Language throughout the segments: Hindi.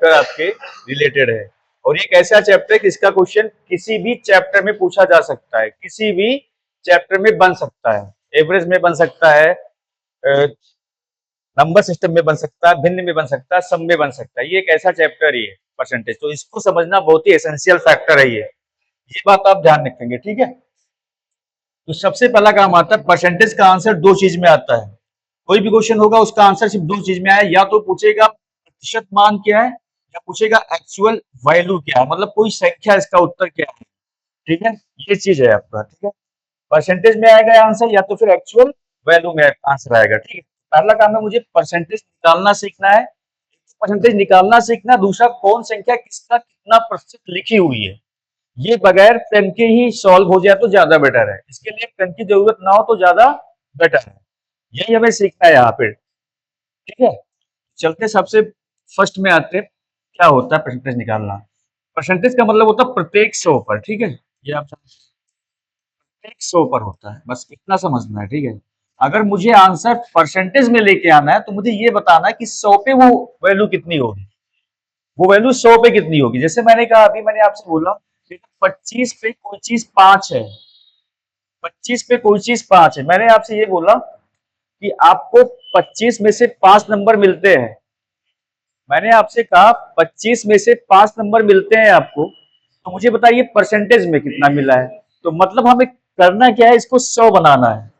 चैप्टर आपके रिलेटेड है। और एक ऐसा चैप्टर है कि इसका क्वेश्चन किसी भी चैप्टर में पूछा जा सकता है, किसी भी चैप्टर में बन सकता है, एवरेज में बन सकता है, नंबर सिस्टम में बन सकता है, भिन्न में बन सकता है, सम में बन सकता है। ये एक ऐसा चैप्टर ही है परसेंटेज, तो इसको समझना बहुत ही एसेंशियल फैक्टर है ये बात आप ध्यान रखेंगे, ठीक है। तो सबसे पहला काम आता है परसेंटेज का आंसर दो चीज में आता है। कोई भी क्वेश्चन होगा उसका आंसर सिर्फ दो चीज में आया, या तो पूछेगा प्रतिशत मान क्या है, या पूछेगा एक्चुअल वैल्यू क्या है, मतलब कोई संख्या इसका उत्तर क्या है, ठीक है। ये चीज है आपका, ठीक है। परसेंटेज में आएगा आंसर, या तो फिर एक्चुअल वैल्यू में आंसर आएगा, ठीक है। पहला काम है मुझे परसेंटेज निकालना सीखना है, परसेंटेज निकालना सीखना, दूसरा कौन संख्या किसका कितना प्रतिशत लिखी हुई है। ये बगैर पेन के ही सॉल्व हो जाए तो ज्यादा बेटर है, इसके लिए पेन की जरूरत ना हो तो ज्यादा बेटर है। यही हमें सीखना है यहाँ पे, ठीक है। चलते सबसे फर्स्ट में आते क्या होता है परसेंटेज निकालना। परसेंटेज का मतलब होता है प्रत्येक 100 पर, ठीक है। ये आप प्रत्येक 100 पर होता है, बस इतना समझना है, ठीक है। अगर मुझे आंसर परसेंटेज में लेके आना है तो मुझे ये बताना है कि 100 पे वो वैल्यू कितनी होगी, वो वैल्यू 100 पे कितनी होगी। जैसे मैंने कहा, अभी मैंने आपसे बोला 25 पे कोई चीज 5 है, 25 पे कोई चीज 5 है, मैंने आपसे ये बोला कि आपको 25 में से 5 नंबर मिलते हैं। मैंने आपसे कहा 25 में से 5 नंबर मिलते हैं आपको, तो मुझे बताइए परसेंटेज में कितना मिला है। तो मतलब हमें करना क्या है, इसको 100 बनाना है।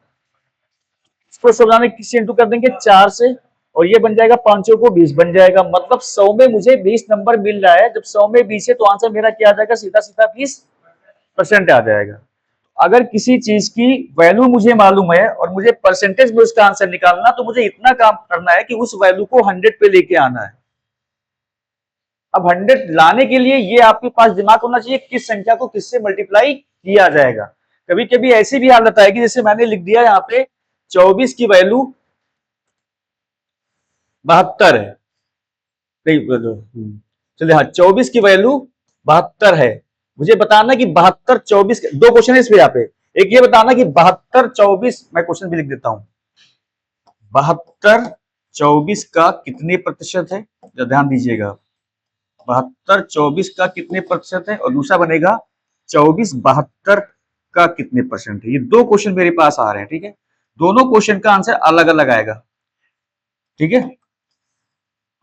इसको 100 बनाने किससे इंटू कर देंगे, 4 से, और ये बन जाएगा 5 को 20 बन जाएगा। मतलब 100 में मुझे 20 नंबर मिल रहा है, जब 100 में 20 है तो आंसर मेरा क्या आ जाएगा, सीधा सीधा 20% आ जाएगा। अगर किसी चीज की वैल्यू मुझे मालूम है और मुझे परसेंटेज में उसका आंसर निकालना, तो मुझे इतना काम करना है कि उस वैल्यू को 100 पे लेके आना है। अब 100 लाने के लिए ये आपके पास दिमाग होना चाहिए, किस संख्या को किससे मल्टीप्लाई किया जाएगा। कभी कभी ऐसी भी हालत आएगी, जैसे मैंने लिख दिया यहाँ पे 24 की वैल्यू 72 है, चलिए हाँ 24 की वैल्यू 72 है। मुझे बताना कि 72 24, दो क्वेश्चन है इस पे यहाँ पे। एक ये बताना कि 72 24, मैं क्वेश्चन भी लिख देता हूं, 72 24 का कितने प्रतिशत है, ध्यान दीजिएगा। 72 24 का कितने प्रतिशत है, और दूसरा बनेगा 24 72 का कितने परसेंट है। ये दो क्वेश्चन मेरे पास आ रहे हैं, ठीक है। दोनों क्वेश्चन का आंसर अलग अलग आएगा, ठीक है।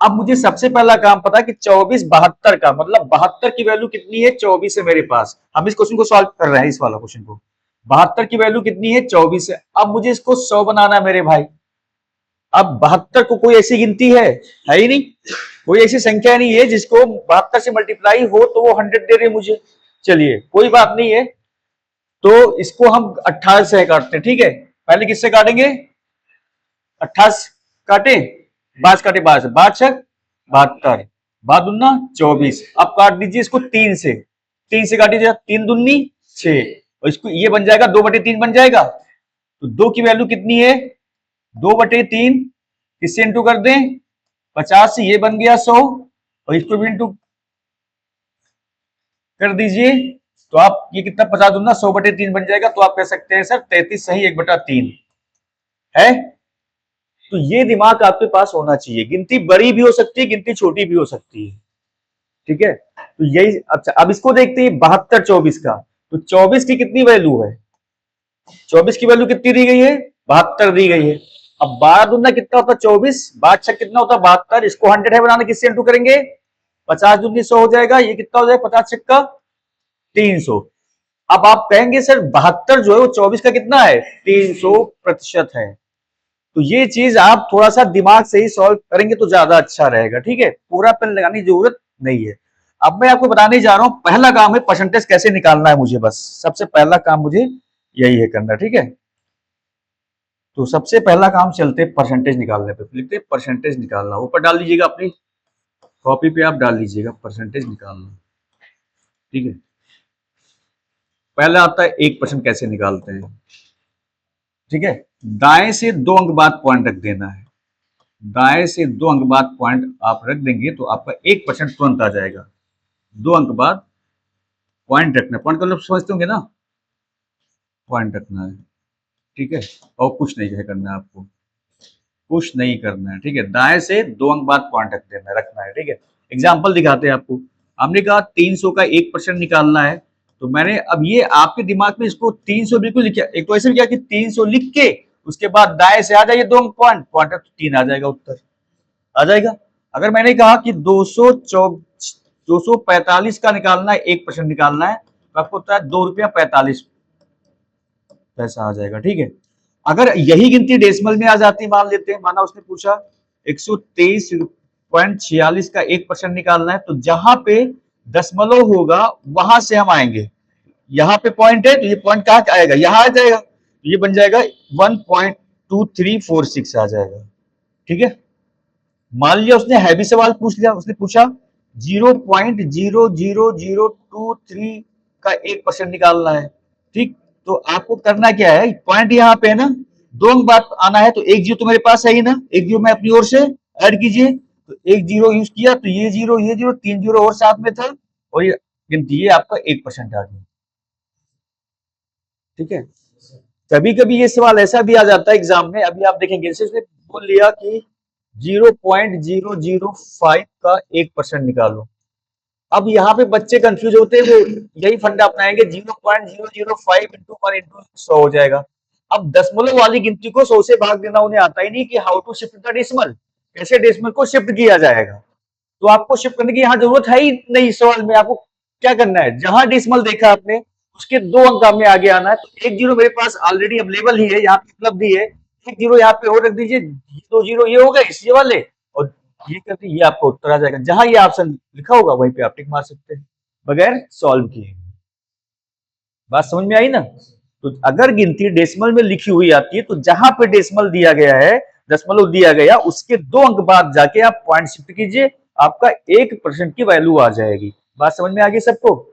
अब मुझे सबसे पहला काम पता है कि 24 72 का मतलब 72 की वैल्यू कितनी है, 24 है मेरे पास। हम इस क्वेश्चन को सॉल्व कर रहे हैं, इस वाला क्वेश्चन को। 72 की वैल्यू कितनी है, 24 है। अब मुझे इसको 100 बनाना है मेरे भाई। अब 72 को कोई ऐसी गिनती है ही नहीं, कोई ऐसी संख्या नहीं है जिसको 72 से मल्टीप्लाई हो तो वो 100 दे रहे मुझे। चलिए कोई बात नहीं है, तो इसको हम 28 से काटते हैं, ठीक है। पहले किससे काटेंगे, 28 काटे, 5 काटे, 5 72, 5 दूना 24। अब काट दीजिए इसको 3 से, 3 से काटिए, 3 दूनी 6, और इसको ये बन जाएगा 2/3 बन जाएगा। तो 2 की वैल्यू कितनी है, 2/3, किससे इंटू कर दें, 50 से, ये बन गया 100, और इसको भी इंटू कर दीजिए। तो आप ये कितना, 50 दूना 100/3 बन जाएगा। तो आप कह सकते हैं सर 33 सही 1/3 है। तो ये दिमाग आपके पास होना चाहिए, गिनती बड़ी भी हो सकती है, गिनती छोटी भी हो सकती है, ठीक है। तो यही, अच्छा अब इसको देखते हैं 72 24 का। तो 24 की कितनी वैल्यू है, 24 की वैल्यू कितनी दी गई है, 72 दी गई है। अब 12 दूना कितना होता है 24, 12 कितना होता है 72, इसको 100 है बनाने, किससे इंटू करेंगे, 50 दूनी 100 हो जाएगा, ये कितना हो जाएगा 50 का 300। अब आप कहेंगे सर 72 जो है वो 24 का कितना है, 300% है। तो ये चीज आप थोड़ा सा दिमाग से ही सॉल्व करेंगे तो ज्यादा अच्छा रहेगा, ठीक है। पूरा पेन लगाने की जरूरत नहीं है। अब मैं आपको बताने जा रहा हूं, पहला काम है परसेंटेज कैसे निकालना है मुझे, बस सबसे पहला काम मुझे यही है करना, ठीक है। तो सबसे पहला काम चलते परसेंटेज निकालने पे, लिखते परसेंटेज निकालना, ऊपर डाल दीजिएगा अपनी कॉपी पे, आप डाल लीजिएगा परसेंटेज निकालना, ठीक है। पहला आता है 1% कैसे निकालते हैं, ठीक है। दाएं से 2 अंक बाद पॉइंट रख देना है, दाएं से 2 अंक बाद पॉइंट आप रख देंगे तो आपका 1% तुरंत आ जाएगा। 2 अंक बाद पॉइंट रखना, पॉइंट का मतलब समझते होंगे ना, पॉइंट रखना है, ठीक है। और कुछ नहीं है करना है आपको, कुछ नहीं करना है, ठीक है। दाएं से 2 अंक बाद पॉइंट रख देना, रखना है, ठीक है। एग्जाम्पल दिखाते हैं आपको। हमने कहा 300 का 1% निकालना है, तो मैंने अब ये आपके दिमाग में इसको 300 बिल्कुल लिखा, एक तो ऐसे भी किया कि 300 लिख के उसके बाद दाएं से आ जाइए 2 पॉइंट पॉइंट, तो 3 आ जाएगा, उत्तर आ जाएगा। अगर मैंने कहा कि 245 का निकालना है, 1% निकालना है, तो आपको होता है 2 रुपया 45 पैसा आ जाएगा, ठीक है। अगर यही गिनती डेसिमल में आ जाती, मान लेते हैं, माना उसने पूछा 123.46 का 1% निकालना है, तो जहां पे दशमलव होगा वहां से हम आएंगे। यहाँ पे पॉइंट है, तो ये पॉइंट कहाँ आएगा, यहाँ आ जाएगा, तो ये बन जाएगा 1.2346 आ जाएगा, ठीक है। मान लिया उसने हैवी सवाल पूछ लिया, उसने पूछा 0.00023 का 1% निकालना है, ठीक। तो आपको करना क्या है, पॉइंट यहाँ पे है ना, दो अंक बात आना है, तो एक जीरो तो मेरे पास है ही ना, एक जीरो मैं अपनी ओर से ऐड कीजिए, तो एक जीरो यूज किया, तो ये जीरो 3 जीरो और साथ में था, और ये गिनती, ये आपका 1% आ गया, ठीक है। कभी कभी ये सवाल ऐसा भी आ जाता है एग्जाम में, अभी आप देखेंगे इसने बोल लिया कि 0.005 का 1% निकालो। अब यहाँ पे बच्चे कंफ्यूज होते हैं, वो यही फंडा अपनाएंगे, 0.005 इंटू 1 इंटू 100 हो जाएगा। अब दशमलव वाली गिनती को 100 से भाग देना उन्हें आता ही नहीं कि how to shift the decimal, कैसे डेसिमल को शिफ्ट किया जाएगा। तो आपको शिफ्ट करने की यहाँ जरूरत है ही नहीं, सवाल में आपको क्या करना है, जहां डेसिमल देखा आपने उसके 2 अंक में आगे आना है, तो एक जीरो मेरे पास ऑलरेडी अवेलेबल ही है, यहाँ पे उपलब्ध ही है, एक जीरो यहाँ पे और रख दीजिए, 2 जीरो ये हो गए इस ये वाले, और ये करके ये आपका उत्तर आ जाएगा, जहां ये ऑप्शन लिखा होगा वहीं पे आप टिक मार सकते हैं बगैर सॉल्व किए। बात समझ में आई ना। तो अगर गिनती डेसिमल में लिखी हुई आती है, तो जहां पे डेसिमल दिया गया है, दशमलव दिया गया, उसके 2 अंक बाद जाके आप पॉइंट शिफ्ट कीजिए, आपका 1% की वैल्यू आ जाएगी। बात समझ में आ गई सबको।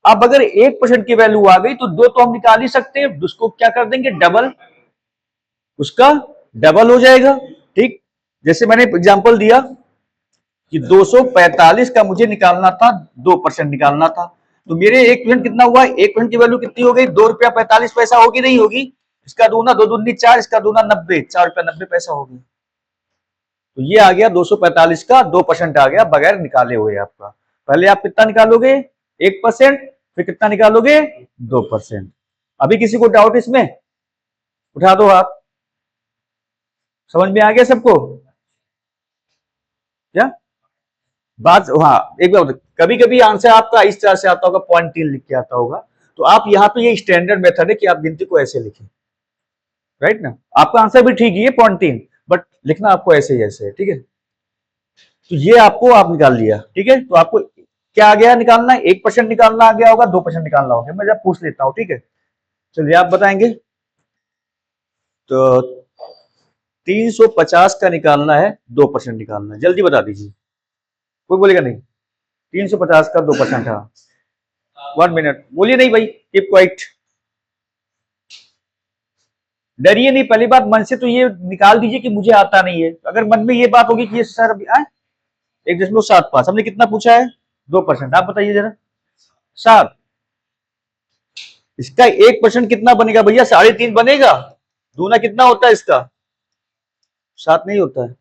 अब अगर 1% की वैल्यू आ गई, तो दो तो हम निकाल ही सकते हैं, उसको क्या कर देंगे, डबल, उसका डबल हो जाएगा, ठीक। जैसे मैंने एग्जांपल दिया कि 245 का मुझे निकालना था, 2% निकालना था, तो मेरे 1% कितना हुआ, 1% की वैल्यू कितनी हो गई, 2 रुपया 45 पैसा होगी, नहीं होगी, इसका दूना 2 दूनी 4, इसका दूना 90, 4 रुपया 90 पैसा होगी। तो ये आ गया 245 का 2% आ गया बगैर निकाले हुए आपका। पहले आप कितना निकालोगे, 1%, फिर कितना निकालोगे, 2%। अभी किसी को डाउट इसमें, उठा दो हाथ। समझ में आ गया सबको क्या बात। हाँ, एक बार कभी कभी आंसर आपका इस तरह से आता होगा, 0.3 लिख के आता होगा, तो आप यहाँ पे ये स्टैंडर्ड मेथड है कि आप गिनती को ऐसे लिखें, राइट ना। आपका आंसर भी ठीक ही है 0.3, बट लिखना आपको ऐसे ही ऐसे है, ठीक है। तो ये आपको आप निकाल लिया, ठीक है। तो आपको क्या आ गया निकालना, 1% निकालना आ गया होगा, 2% निकालना होगा, मैं जब पूछ लेता हूँ, ठीक है। चलिए आप बताएंगे। तो 350 का निकालना है, 2% निकालना है, जल्दी बता दीजिए, कोई बोलेगा नहीं। 350 का 2%, हाँ 1 मिनट, बोलिए नहीं भाई, कीप क्वाइट, डरिए नहीं। पहली बात, मन से तो ये निकाल दीजिए कि मुझे आता नहीं है। अगर मन में ये बात होगी कि ये सर अभी 1.75, हमने कितना पूछा है, 2%, आप बताइए जरा, 7, इसका 1% कितना बनेगा भैया, 3.5 बनेगा, दूना कितना होता है इसका, 7 नहीं होता है।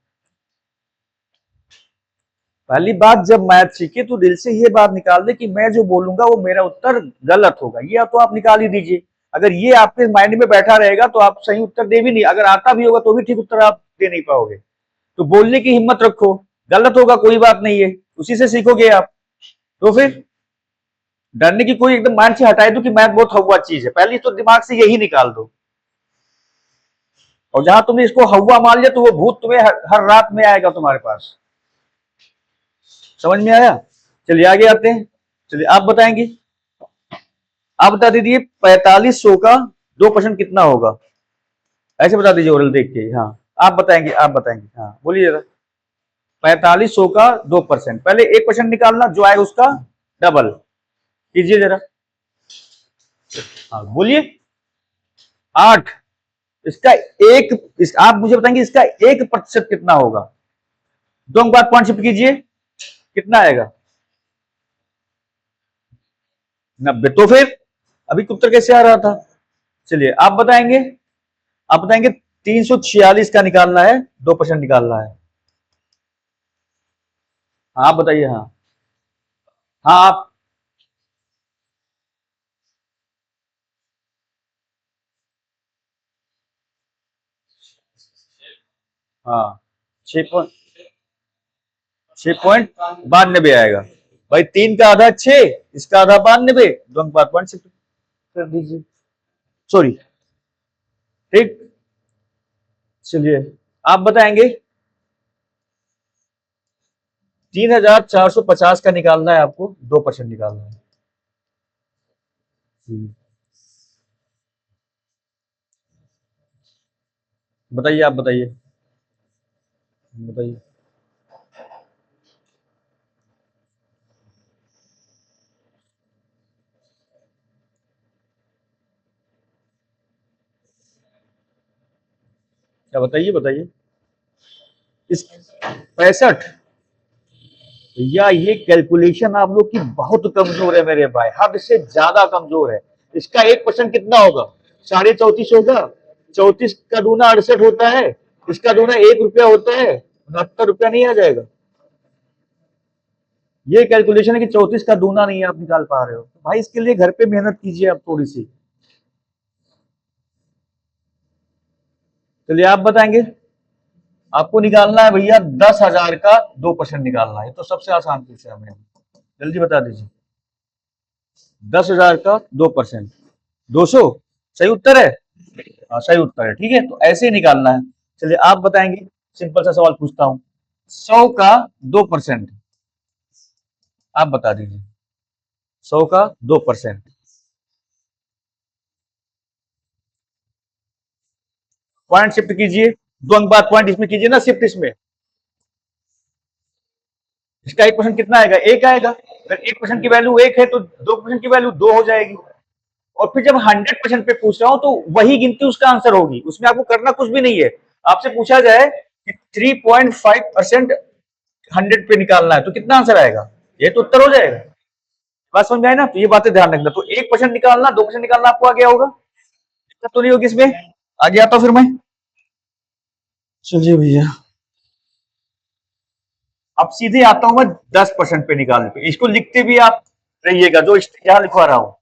पहली बात, जब मैथ सीखे तो दिल से ये बात निकाल दे कि मैं जो बोलूंगा वो मेरा उत्तर गलत होगा, ये तो आप निकाल ही दीजिए। अगर ये आपके माइंड में बैठा रहेगा तो आप सही उत्तर दे भी नहीं, अगर आता भी होगा तो भी ठीक उत्तर आप दे नहीं पाओगे। तो बोलने की हिम्मत रखो, गलत होगा कोई बात नहीं है, उसी से सीखोगे आप। तो फिर डरने की कोई, एकदम माइंड से हटाए दो कि मैथ बहुत हवा चीज है, पहले तो दिमाग से यही निकाल दो। और जहां तुमने इसको हवा मान लिया, तो वो भूत तुम्हें हर रात में आएगा तुम्हारे पास। समझ में आया। चलिए आगे आते हैं। चलिए आप बताएंगे, आप बता दीजिए 4500 का 2% कितना होगा, ऐसे बता दीजिए ओरल देख के। हाँ आप बताएंगे, आप बताएंगे, हाँ बोलिए जरा। 4500 का 2%, पहले 1% निकालना, जो आएगा उसका डबल कीजिए जरा। हाँ बोलिए। 8, इसका आप मुझे बताएंगे इसका 1% कितना होगा, 2 अंक बाद पॉइंट शिफ्ट कीजिए, कितना आएगा, 90। तो फिर अभी उत्तर कैसे आ रहा था। चलिए आप बताएंगे, आप बताएंगे 346 का निकालना है, 2% निकालना है। हाँ आप बताइए। हाँ हाँ आप। हाँ 6 6.92 आएगा। भाई 3 का आधा 6, इसका आधा 92, दोनों बार पॉइंट शिफ्ट कर दीजिए। सॉरी, ठीक। चलिए आप बताएंगे। 3,450 का निकालना है आपको, 2% निकालना है। बताइए, आप बताइए, बताइए। क्या बताइए, बताइए। इस 65। या ये कैलकुलेशन आप लोग की बहुत कमजोर है मेरे भाई, हद से ज्यादा कमजोर है। इसका 1% कितना होगा? 34.5 होगा। 34 का दूना 68 होता है। इसका दूना 1 रुपया होता है, 69 रुपया नहीं आ जाएगा? ये कैलकुलेशन है कि 34 का दूना नहीं आप निकाल पा रहे हो, तो भाई इसके लिए घर पे मेहनत कीजिए आप थोड़ी सी। चलिए आप बताएंगे। आपको निकालना है भैया 10,000 का 2% निकालना है, तो सबसे आसान पूछा है हमें। जल्दी बता दीजिए। 10,000 का 2%, 200। सही उत्तर है। हाँ सही उत्तर है, ठीक है, तो ऐसे ही निकालना है। चलिए आप बताएंगे। सिंपल सा सवाल पूछता हूं। 100 का 2%, आप बता दीजिए। 100 का 2%। पॉइंट शिफ्ट कीजिए। दो अंक बाद पॉइंट इसमें कीजिए ना, शिफ्ट इसमें। इसका 1% कितना आएगा? 1 आएगा। अगर 1% की वैल्यू 1 है तो 2% की वैल्यू 2 हो जाएगी। और फिर जब 100% पे पूछ रहा हूं तो वही गिनती उसका आंसर होगी, उसमें आपको करना कुछ भी नहीं है। आपसे पूछा जाए कि 3.5% 100 पे निकालना है तो कितना आंसर आएगा? ये तो उत्तर हो जाएगा। बात समझ में आए ना? तो ये बातें ध्यान रखना। तो 1% निकालना, 2% निकालना आपको आ गया होगा, दिक्कत तो नहीं होगी इसमें। आ गया तो फिर मैं। चलिए भैया, अब सीधे आता हूं मैं 10% पे निकालने पे। इसको लिखते भी आप रहिएगा, जो यहां लिखवा रहा हूं।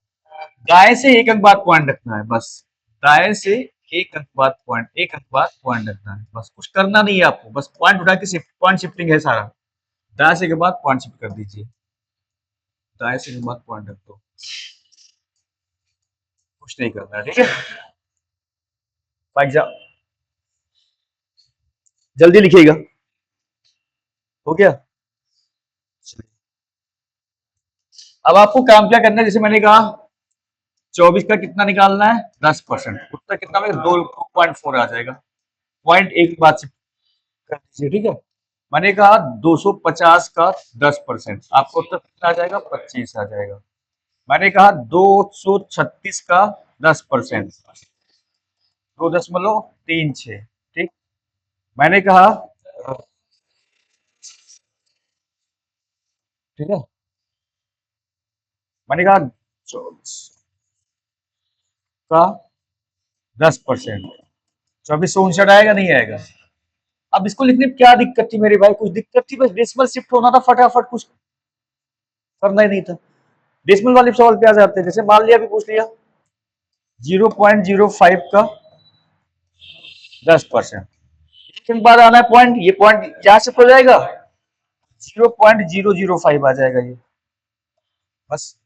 दाएं से एक अंक बाद पॉइंट रखना है बस। दाएं से एक अंक बाद पॉइंट, एक अंक बाद पॉइंट रखना है बस, कुछ करना नहीं है आपको, बस पॉइंट उठा के शिफ्ट, पॉइंट शिफ्टिंग है सारा। दाएं से के बाद पॉइंट शिफ्ट कर दीजिए। दाएं से के बाद पॉइंट रख दो। कुछ नहीं करना है, ठीक है। एग्जाम जल्दी लिखिएगा। हो गया। अब आपको काम क्या करना है, जैसे मैंने कहा 24 का कितना निकालना है? 10%। उत्तर कितना में 2.4 आ जाएगा। पॉइंट एक बात से कर दीजिए, ठीक है। मैंने कहा 250 का 10%, आपको उत्तर कितना आ जाएगा? 25 आ जाएगा। मैंने कहा 236 का 10%, 2.36, ठीक। मैंने कहा ठीक है, मैंने कहा 24 का 10%, 2459 आएगा नहीं आएगा? अब इसको लिखने में क्या दिक्कत थी मेरे भाई? कुछ दिक्कत थी? बस डेसिमल शिफ्ट होना था फटाफट, कुछ करना ही नहीं था। डेसिमल वाले सवाल पे आ जाते हैं, जैसे मान लिया, अभी पूछ लिया 0.05 का 10%, लेकिन बाद आना है पॉइंट, ये पॉइंट यहाँ से हो जाएगा, 0.005 आ जाएगा ये, बस।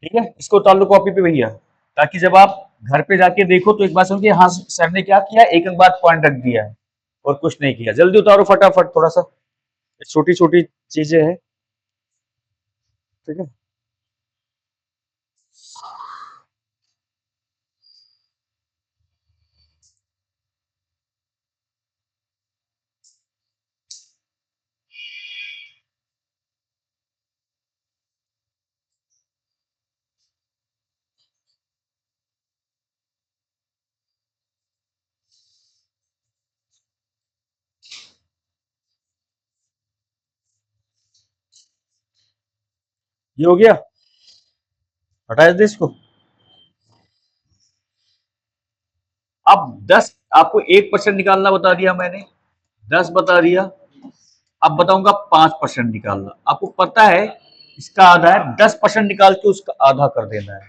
ठीक है, इसको उतार लो कॉपी पे भैया, ताकि जब आप घर पे जाके देखो तो एक बात समझिए, हाँ सर ने क्या किया, एक एक बात पॉइंट रख दिया है और कुछ नहीं किया। जल्दी उतारो फटाफट, थोड़ा सा छोटी छोटी चीजें हैं, ठीक है। ये हो गया, हटा दे इसको। अब 10, आपको 1% निकालना बता दिया मैंने, 10 बता दिया। अब बताऊंगा 5% निकालना। आपको पता है इसका आधा है, 10% निकाल के उसका आधा कर देना है।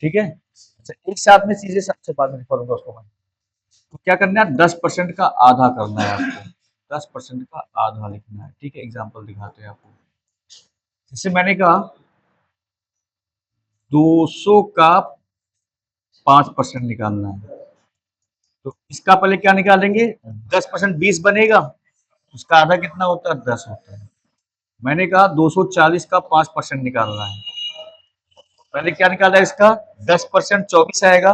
ठीक है, अच्छा एक साथ में चीजें सबसे बाद में करूंगा उसको मैं। तो क्या करना है, 10% का आधा करना है आपको, 10% का आधा लिखना है। ठीक है, एग्जाम्पल दिखाते हैं आपको। जैसे मैंने कहा 200 का 5% निकालना है, तो इसका पहले क्या निकालेंगे, 10% 20 बनेगा, उसका आधा कितना होता है, 10 होता है। मैंने कहा 240 का 5% निकालना है, पहले क्या निकाला है इसका, 10% 24 आएगा,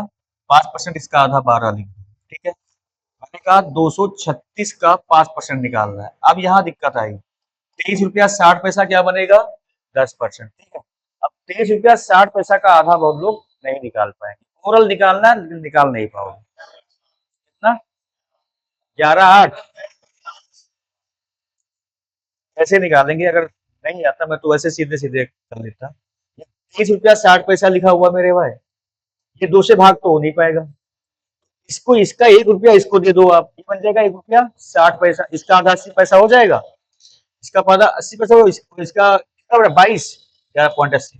5% इसका आधा 12 लिख दो। ठीक है, मैंने कहा 236 का 5% निकालना है। अब यहाँ दिक्कत आई, 23 रुपया 60 पैसा क्या बनेगा, 10%। ठीक है, अब 23 रुपया 60 पैसा का आधा बहुत लोग नहीं निकाल पाएंगे, ओरल निकालना है लेकिन निकाल नहीं पाओगे। कितना, 11 8 ऐसे निकालेंगे। अगर नहीं आता मैं तो वैसे सीधे सीधे कर लेता। 23 रुपया 60 पैसा लिखा हुआ मेरे भाई, ये दो से भाग तो हो नहीं पाएगा। इसको इसका 1 रुपया इसको दे दो आप, ये बन जाएगा 1 रुपया 60 पैसा, इसका आधा 80 पैसा हो जाएगा, इसका आधा 80 पैसा हो, इसका कितना बड़ा 22, 11.80।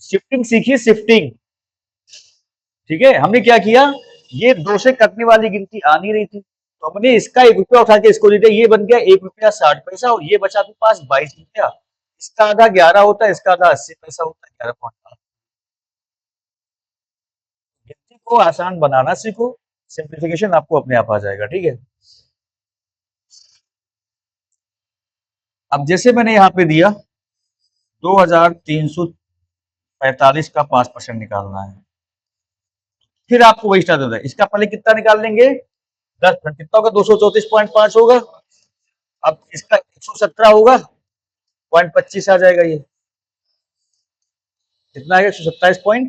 शिफ्टिंग सीखिए, शिफ्टिंग। ठीक है, हमने क्या किया, ये दो से कटने वाली गिनती आ नहीं रही थी, तो हमने इसका 1 रुपया उठा के इसको दे दिया, ये बन गया 1 रुपया 60 पैसा, और ये बचा आपके पास 22 रुपया। इसका आधा 11 होता है, इसका आधा 80 पैसा होता है, 11.8। गिनती को आसान बनाना सीखो, सिंप्लीफिकेशन आपको अपने आप आ जाएगा। ठीक है, अब जैसे मैंने यहाँ पे दिया 2345 का 5% निकालना है, फिर आपको वही स्टार्ट होता है, इसका पहले कितना निकाल लेंगे, 10%, कितना होगा, 234.5 होगा। अब इसका 117 होगा, 0.25 आ जाएगा, ये कितना आएगा, 127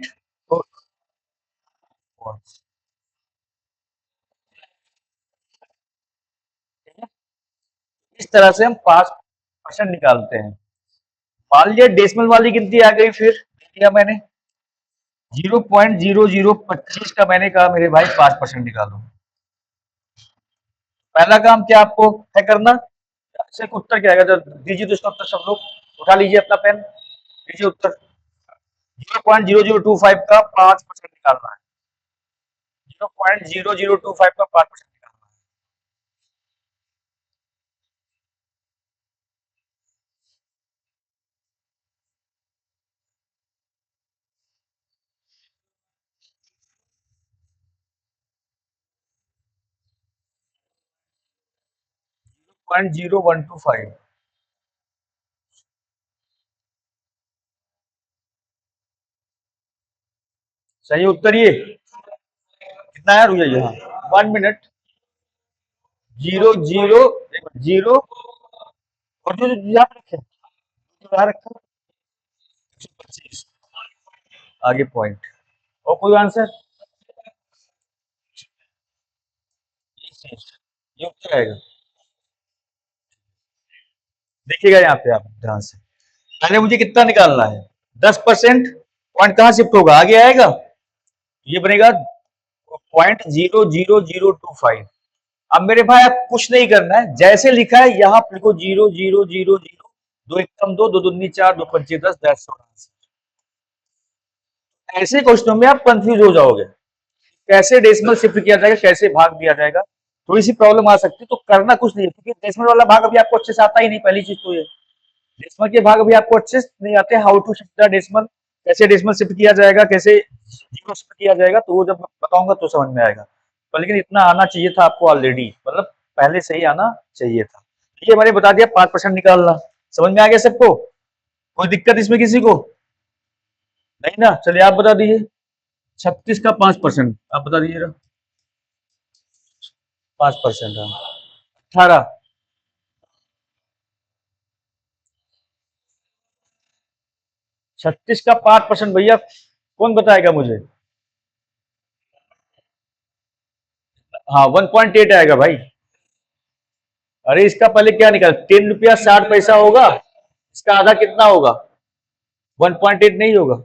तो इस तरह से हम 5% निकालते हैं। मान लिया डेसिमल वाली गिनती आ गई, फिर दिया मैंने 0.0025 का, मैंने कहा मेरे भाई 5% निकालो। पहला काम क्या आपको है करना, इससे उत्तर क्या आएगा, जब दीजिए तो इसका उत्तर सब लोग उठा लीजिए अपना पेन, दीजिए उत्तर। 0.0025 का 5% निकालना है, 0.0025 का 5% निकालना है। 0.0125, सही उत्तर ये कितना है, रुक जाइए, हाँ 1 मिनट, 0.00 और जो याद रखे, जो याद रखा 125 आगे पॉइंट, और कोई आंसर, ये उत्तर आएगा। देखिएगा यहाँ पे आप ध्यान से, पहले मुझे कितना निकालना है, 10%, पॉइंट कहाँ शिफ्ट होगा, आगे आएगा, ये बनेगा 0.00025। अब मेरे भाई आप कुछ नहीं करना है, जैसे लिखा है यहाँ पे लिखो 0.000, दो एक कम दो, दो दूनी 4, दो पंचे 10, दैट्स ऑल आंसर। ऐसे क्वेश्चनों में आप कंफ्यूज हो जाओगे, कैसे डेसिमल शिफ्ट किया जाएगा, कैसे भाग दिया जाएगा, थोड़ी सी प्रॉब्लम आ सकती है। तो करना कुछ नहीं है, क्योंकि डेसिमल वाला भाग अभी आपको अच्छे से आता ही नहीं, पहली चीज तो ये डेसिमल के भाग अभी आपको अच्छे से नहीं आते, how to shift the decimal, कैसे डेसिमल शिफ्ट किया जाएगा, कैसे जीरो शिफ्ट किया जाएगा, तो वो जब मैं बताऊंगा तो समझ में आएगा। पर लेकिन इतना आना चाहिए था आपको ऑलरेडी, मतलब पहले से ही आना चाहिए था। ये मैंने बता दिया 5% निकालना, समझ में आ गया सबको, कोई दिक्कत इसमें किसी को नहीं ना, चलिए आप बता दीजिए। 36 का 5%, आप बता दीजिएगा। 5%, हाँ 18। 36 का 5% भैया कौन बताएगा मुझे, हाँ 1.8 आएगा भाई। अरे इसका पहले क्या निकाल, 3 रुपया 60 पैसा होगा, इसका आधा कितना होगा, 1.8 नहीं होगा।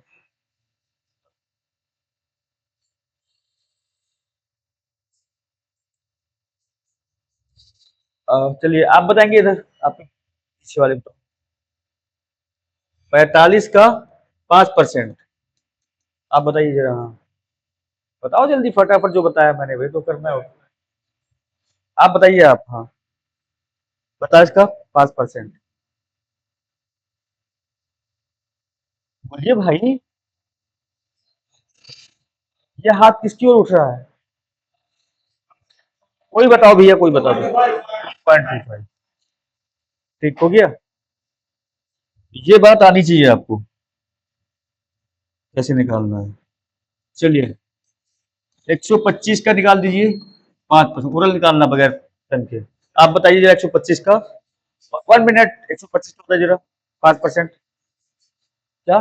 चलिए आप बताएंगे इधर, आप पीछे वाले तो 45 का 5%। आप बताइए जरा। हाँ, बताओ जल्दी फटाफट, जो बताया मैंने वही तो करना है। आप बताइए आप। हाँ, 45 का 5%। बोलिए भाई, ये हाथ किसकी ओर उठ रहा है? कोई बताओ भैया, कोई बताओ। 0.25। ठीक हो गया। ये बात आनी चाहिए आपको, कैसे निकालना है। चलिए 125 का निकाल दीजिए 5%, ओरल निकालना बगैर पेन के। आप बताइए जरा 125 का। 1 मिनट, 125 का बताइए जरा। 5%। क्या?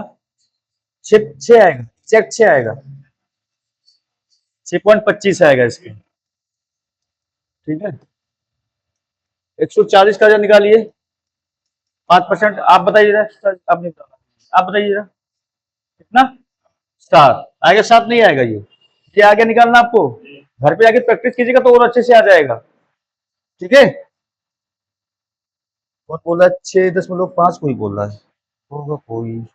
छः आएगा, चेक 6 आएगा। 6.25 आएगा इसके। ठीक है, 140 का जरा निकालिए 5%। आप बताइए जरा, आप नहीं बताना, आप बताइए जरा कितना। 7 आएगा, 7 नहीं आएगा ये आगे निकालना आपको। घर पे आके प्रैक्टिस कीजिएगा तो और अच्छे से आ जाएगा। ठीक है। कौन बोला 6.5? कोई बोल रहा है, होगा कोई।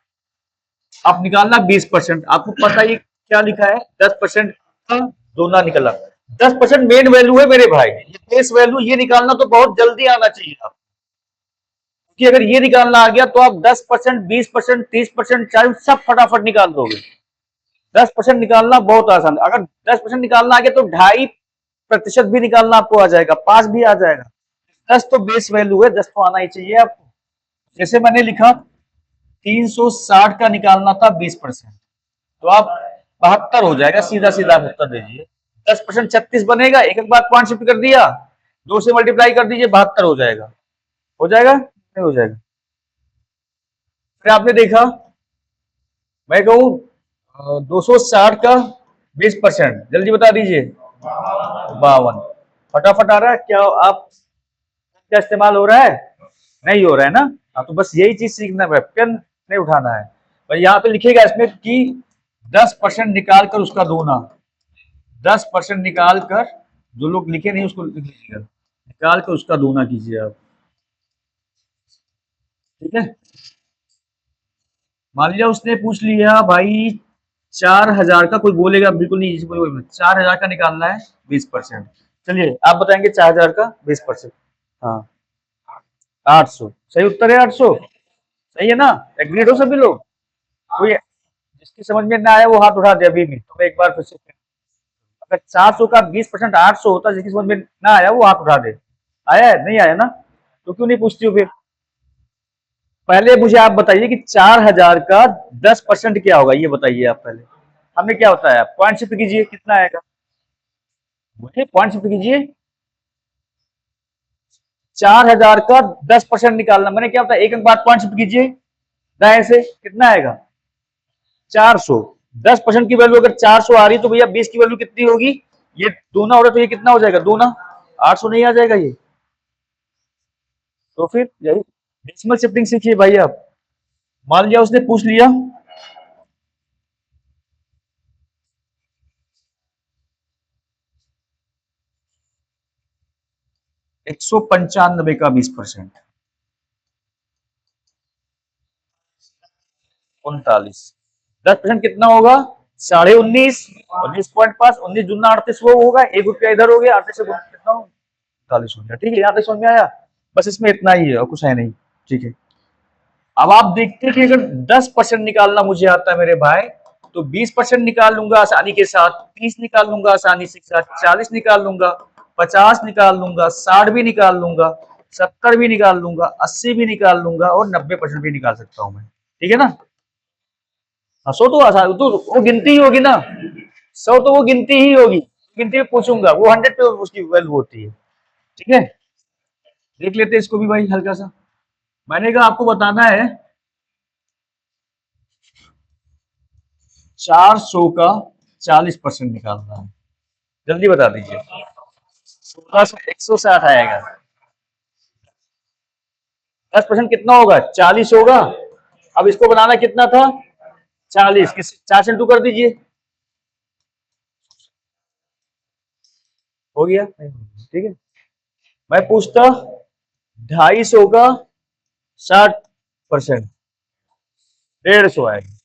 आप निकालना 20%। आपको पता ही क्या लिखा है, 10% का दोना निकला। 10% मेन वैल्यू है मेरे भाई, ये बेस वैल्यू, ये निकालना तो बहुत जल्दी आना चाहिए आप, क्योंकि अगर ये निकालना आ गया तो आप 10%, 20%, 30%, 40 सब फटाफट निकाल दोगे। 10% निकालना बहुत आसान है। अगर 10% निकालना आ गया तो 2.5% भी निकालना आपको आ जाएगा, 5 भी आ जाएगा। 10 तो बेस वैल्यू है, 10 तो आना ही चाहिए आपको। जैसे मैंने लिखा 360 का निकालना था 20%, तो आप 72 हो जाएगा, सीधा सीधा आप उत्तर दीजिए। 10% 36 बनेगा, एक एक बार पॉइंट शिफ्ट कर दिया, 2 से मल्टीप्लाई कर दीजिए, 72 हो जाएगा। हो जाएगा नहीं हो जाएगा? फिर आपने देखा, मैं कहूं 260 का 20%, जल्दी बता दीजिए। 52। फटाफट आ रहा है क्या? आप क्या इस्तेमाल हो रहा है? नहीं हो रहा है ना? हाँ, तो बस यही चीज सीखना है, पेन नहीं उठाना है। पर यहाँ पे लिखेगा इसमें कि 10% निकाल कर उसका दोना। 10% निकाल कर, जो लोग लिखे नहीं उसको लिख लीजिएगा, निकाल कर उसका दोना कीजिए आप। ठीक है। मान लिया उसने पूछ लिया भाई 4,000 का, कोई बोलेगा बिल्कुल नहीं, 4,000 का निकालना है 20%। चलिए आप बताएंगे 4,000 का 20%। हाँ, 800 सही उत्तर है, 800 सही है ना? एग्रीड हो सभी लोग? कोई जिसकी समझ में ना आया वो हाथ उठा दे अभी भी, तो मैं एक बार फिर से। अगर 400 का 20% 800 होता, जिसकी समझ में ना आया वो हाथ उठा दे। आया है? नहीं आया ना? तो क्यों नहीं पूछती हो फिर? पहले मुझे आप बताइए कि 4,000 का 10% क्या होगा, ये बताइए आप पहले। हमने क्या बताया, पॉइंट शिफ्ट कीजिए, कितना आएगा? बोलिए, पॉइंट शिफ्ट कीजिए। 4,000 का 10% निकालना, मैंने क्या बताया, एक एक बार पॉइंट शिफ्ट कीजिए दाएं से, कितना आएगा? 400। 10% की वैल्यू अगर 400 आ रही तो भैया 20 की वैल्यू कितनी होगी? ये दूना हो रहा तो ये कितना हो जाएगा? दूना। 800 नहीं आ जाएगा ये? तो फिर यही डेसिमल शिफ्टिंग सीखिए भाई आप। मान लिया उसने पूछ लिया 195 का 20%। 39। 10% कितना होगा? 19.5। 19.5, 19 दूना 38, वो होगा, 1 रुपया इधर हो गया, 38 से कितना हो? 39 हो गया। ठीक है, यहाँ तक समझ में आया? बस इसमें इतना ही है और कुछ है नहीं। ठीक है। अब आप देखते हैं कि अगर 10% निकालना मुझे आता है मेरे भाई, तो 20% निकाल लूंगा आसानी के साथ, 30 निकाल लूंगा आसानी से साथ, 40 निकाल लूंगा, 50 निकाल लूंगा, 60 भी निकाल लूंगा, 70 भी निकाल लूंगा, 80 भी निकाल लूंगा और 90% भी निकाल सकता हूं मैं। ठीक है ना? हाँ, 100 तो आसान, तो वो गिनती ही होगी ना। 100 तो वो गिनती ही होगी, गिनती में पूछूंगा, वो 100 पे उसकी वैल्यू होती है। ठीक है। देख लेते हैं इसको भी भाई हल्का सा। मैंने कहा आपको बताना है 400 का 40% निकालना है। जल्दी बता दीजिए। 16 से 160 आएगा। 10% कितना होगा? 40 होगा। अब इसको बनाना कितना था? 40, किस 4 से 2 कर दीजिए। हो गया? ठीक है। मैं पूछता 250 का 60%, 150 आएगा।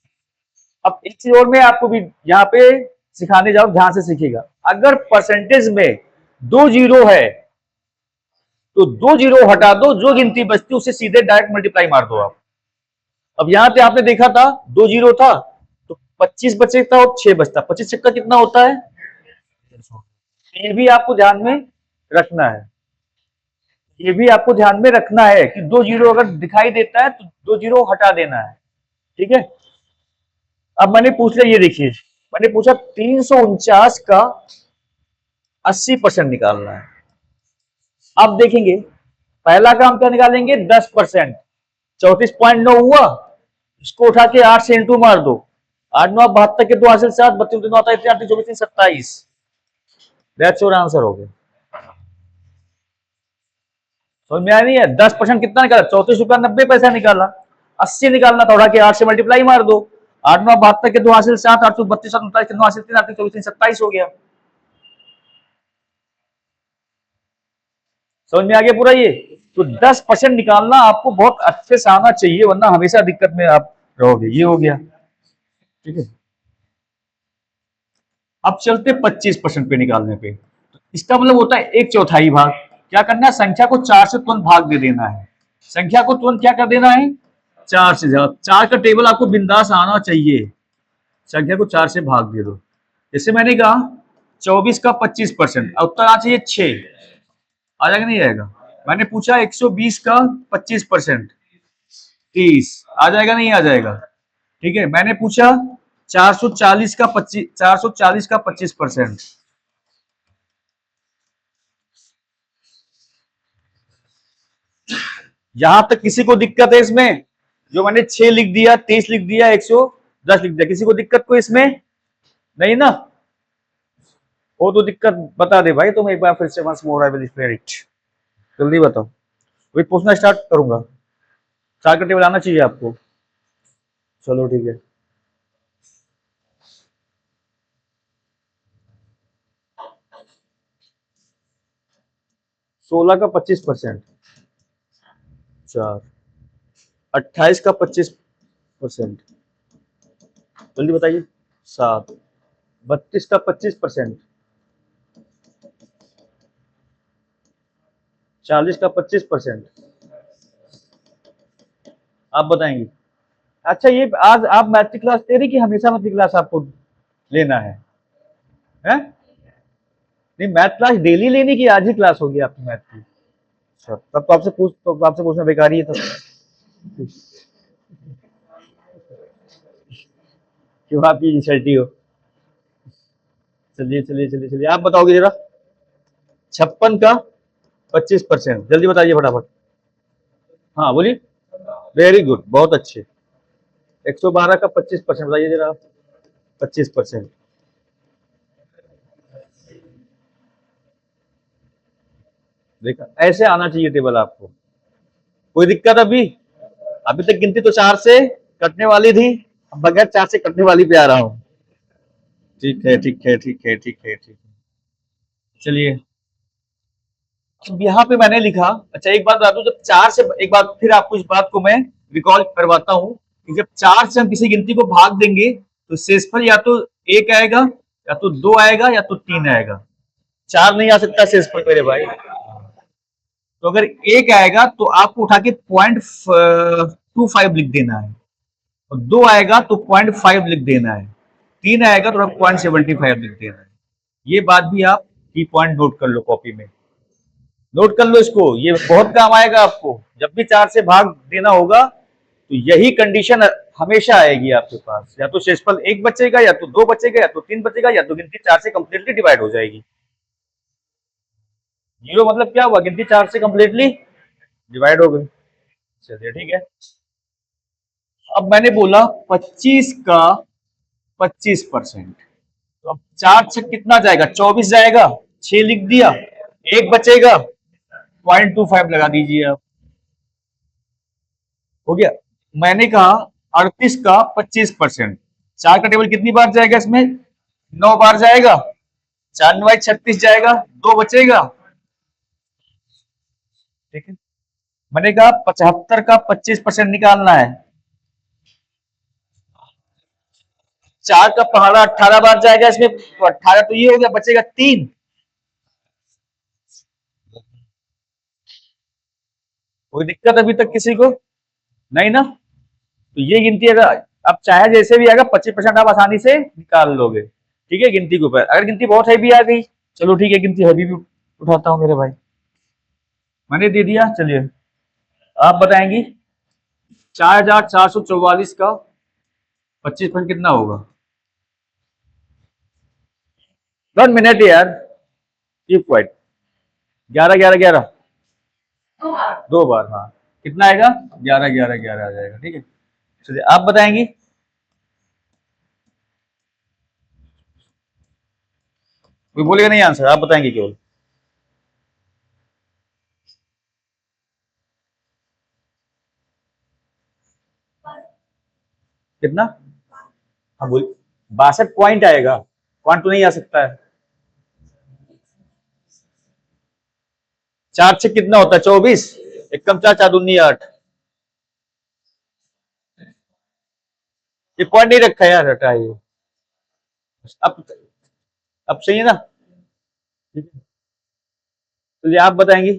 अब एक चीज और मैं आपको भी यहाँ पे सिखाने जाऊं, ध्यान से सीखिएगा। अगर परसेंटेज में 2 जीरो है तो 2 जीरो हटा दो, जो गिनती बचती उसे सीधे डायरेक्ट मल्टीप्लाई मार दो आप। अब यहां पे आपने देखा था 2 जीरो था तो 25 बचता और 6 बचता, 25 छक्का कितना होता है? ये भी आपको ध्यान में रखना है, ये भी आपको ध्यान में रखना है कि 2 जीरो अगर दिखाई देता है तो 2 जीरो हटा देना है, ठीक है। अब मैंने पूछ लिया, ये देखिए मैंने पूछा 349 का 80% निकालना है। अब देखेंगे पहला काम क्या निकालेंगे, 10%, 34.9 हुआ, इसको उठा के 8 से इंटू मार दो, 8 9 72 के 2 हासिल 7, 32 2 आता है 24 24 27, दैट्स योर आंसर हो गया। समझ में आया नहीं है? 10% कितना निकाला, 34 रुपया 90 पैसा निकाला। 80 निकालना था, उठा के 8 से मल्टीप्लाई मार दो, 8 9 72 के 2 हासिल 7, 8 32 7 39 9 हासिल 3 24 24 27 हो गया। समझ में आ गया पूरा ये? तो 10% निकालना आपको बहुत अच्छे से आना चाहिए, वरना हमेशा दिक्कत में आप रहोगे। ये हो गया, ठीक है। अब चलते 25% पे निकालने पे। तो इसका मतलब होता है 1/4 भाग। क्या करना है, संख्या को 4 से तुरंत भाग दे देना है। संख्या को तुरंत क्या कर देना है, 4 से। 4 का टेबल आपको बिंदास आना चाहिए। संख्या को 4 से भाग दे दो। जैसे मैंने कहा 24 का 25%, अब उत्तर आ चाहिए 6, आ जाएगा नहीं आएगा? मैंने पूछा 120 का 25%, 30, आ जाएगा नहीं आ जाएगा? ठीक है। मैंने पूछा 440 का 25%, यहां तक किसी को दिक्कत है इसमें? जो मैंने 6 लिख दिया, 30 लिख दिया, 110 लिख दिया, किसी को दिक्कत को इसमें? नहीं ना? वो तो दिक्कत बता दे भाई तुम एक बार फिर से, once more I will explain it. जल्दी बताओ, वही पूछना स्टार्ट करूंगा। 4 का टेबल आना चाहिए आपको। चलो ठीक है। 16 का 25%, 4, 28 का 25%, जल्दी बताइए, 7, 32 का 25%, 40 का 25%, आप बताएंगे। अच्छा ये आज आप मैथ की क्लास ले रही कि हमेशा मैथ की क्लास आपको लेना है? नहीं मैथ क्लास डेली लेनी की आज ही क्लास होगी आपकी मैथ की? अच्छा तब तो आपसे पूछना बेकार ही है तब। क्यों आपकी इंसल्टी हो? चलिए चलिए चलिए चलिए, आप बताओगे जरा। 56 का 25%, जल्दी बताइए फटाफट। हाँ बोलिए। वेरी गुड, बहुत अच्छे। 112 का 25% बताइए जरा। 25%, देखा, ऐसे आना चाहिए टेबल आपको। कोई दिक्कत अभी? अभी तक गिनती तो 4 से कटने वाली थी, अब बगैर 4 से कटने वाली पे आ रहा हूँ। ठीक है ठीक है ठीक है ठीक है ठीक है। चलिए अब यहाँ पे मैंने लिखा, अच्छा एक बात बता दूं, जब 4 से, एक बार फिर आपको इस बात को मैं रिकॉल करवाता हूँ कि जब 4 से हम किसी गिनती को भाग देंगे तो शेषफल या तो 1 आएगा, या तो 2 आएगा, या तो 3 आएगा। 4 नहीं आ सकता शेषफल मेरे भाई। तो अगर 1 आएगा तो आपको उठा के 0.25 लिख देना है, और 2 आएगा तो 0.5 लिख देना है, 3 आएगा तो 0.75 लिख देना है। ये बात भी आप की पॉइंट नोट कर लो कॉपी में, नोट कर लो इसको, ये बहुत काम आएगा आपको। जब भी 4 से भाग देना होगा तो यही कंडीशन हमेशा आएगी आपके पास, या तो शेषफल 1 बचेगा, या तो 2 बचेगा, या तो 3 बचेगा, या तो गिनती 4 से कंप्लीटली डिवाइड हो जाएगी। जीरो मतलब क्या हुआ, गिनती 4 से कंप्लीटली डिवाइड हो गई। चलिए ठीक है। अब मैंने बोला 25 का 25%, तो अब 4 से कितना जाएगा, 24 जाएगा, 6 लिख दिया, 1 बचेगा, 0.25 लगा दीजिए आप, हो गया। मैंने कहा 38 का 25%, 4 का टेबल कितनी बार जाएगा इसमें, 9 बार जाएगा, 4 9 36 जाएगा, 2 बचेगा, ठीक है, मैंने कहा 75 का 25% निकालना है। 4 का पहाड़ा 18 बार जाएगा इसमें, तो 18 तो ये हो गया, बचेगा 3। कोई दिक्कत अभी तक किसी को नहीं ना? तो ये गिनती अगर अब चाहे जैसे भी आएगा 25% आप आसानी से निकाल लोगे। ठीक है, गिनती के ऊपर। अगर गिनती बहुत हैवी आ गई, चलो ठीक है, गिनती हैवी भी उठाता हूँ मेरे भाई। मैंने दे दिया, चलिए आप बताएंगी 4444 का 25% कितना होगा? 1 मिनट यार, कीप क्वाइट। 11 11 11 2 बार, हाँ। कितना आएगा? 11 11 11 आ जाएगा। ठीक है, चलिए आप बताएंगी। कोई बोलेगा नहीं आंसर, आप बताएंगे केवल। कितना? हाँ बोल। 62 पॉइंट आएगा, पॉइंट तो नहीं आ सकता है। 4 से कितना होता है? 24। एक कम 4 4 दूनी 8। ये पॉइंट नहीं रखा यार, हटाइए। अब सही है ना? ठीक है, चलिए आप बताएंगी।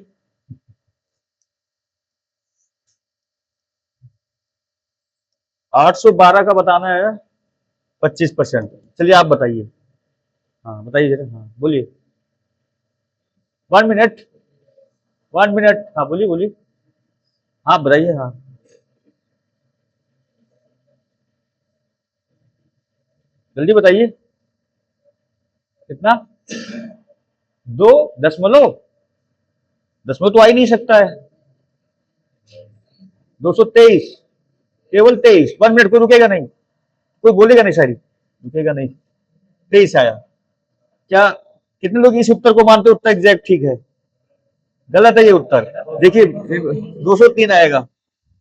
812 का बताना है 25%। चलिए आप बताइए। हाँ बताइए जरा, हाँ बोलिए। 1 मिनट, 1 मिनट, हाँ बोलिए बोलिए। हाँ बताइए, हाँ। जल्दी बताइए। कितना? 2 दशमलव, दशमलव तो आ ही नहीं सकता है। 223, केवल 23। 1 मिनट, कोई रुकेगा नहीं, कोई बोलेगा नहीं, सारी रुकेगा नहीं। 23 आया क्या? कितने लोग इस उत्तर को मानते हैं उत्तर एग्जैक्ट ठीक है? गलत है ये उत्तर। देखिए 203 आएगा।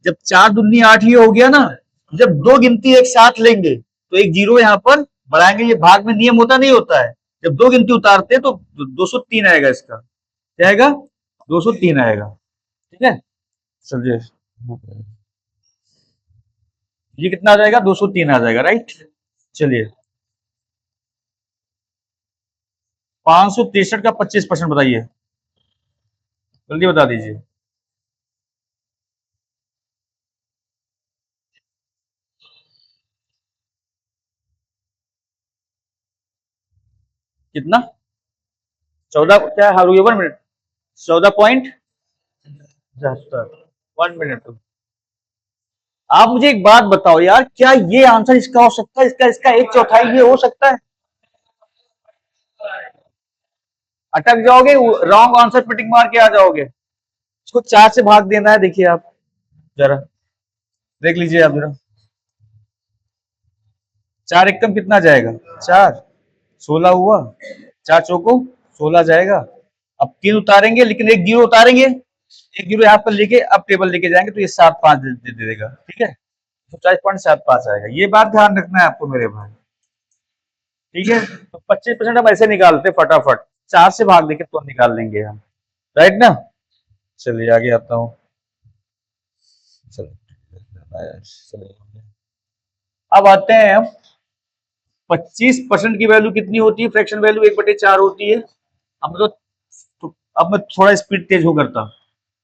जब 4 दूनी 8 ये हो गया ना, जब दो गिनती एक साथ लेंगे तो एक जीरो यहाँ पर बढ़ाएंगे। ये भाग में नियम होता नहीं होता है, जब दो गिनती उतारते हैं तो 203 आएगा। इसका क्या आएगा? 203 आएगा। ठीक है, चलिए ये कितना आ जाएगा? 203 आ जाएगा, राइट। चलिए 563 का 25% बताइए, जल्दी बता दीजिए। कितना? 14, क्या हार हुई? 1 मिनट। 14.77। 1 मिनट। आप मुझे एक बात बताओ यार, क्या ये आंसर इसका हो सकता है? इसका इसका एक चौथाई ये हो सकता है? अटक जाओगे, रॉन्ग आंसर पे टिक मार के आ जाओगे। इसको 4 से भाग देना है, देखिए आप जरा देख लीजिए आप जरा। 4 एकम कितना जाएगा? 4, 16 हुआ। 4 चौको 16 जाएगा। अब 3 उतारेंगे, लेकिन एक जीरो उतारेंगे, एक जीरो यहाँ पर लेके अब टेबल लेके जाएंगे तो ये 7 5 दे देगा। ठीक है, तो 40.75 आएगा। ये बात ध्यान रखना है आपको मेरे भाई। ठीक है, तो 25% हम ऐसे निकालते फटाफट, 4 से भाग देके तो निकाल लेंगे हम, राइट ना? चलिए आगे आता हूँ। चलिए अब आते हैं हम। 25% की वैल्यू कितनी होती है? फ्रैक्शन वैल्यू 1/4 होती है। अब अब मैं थोड़ा स्पीड तेज हो करता।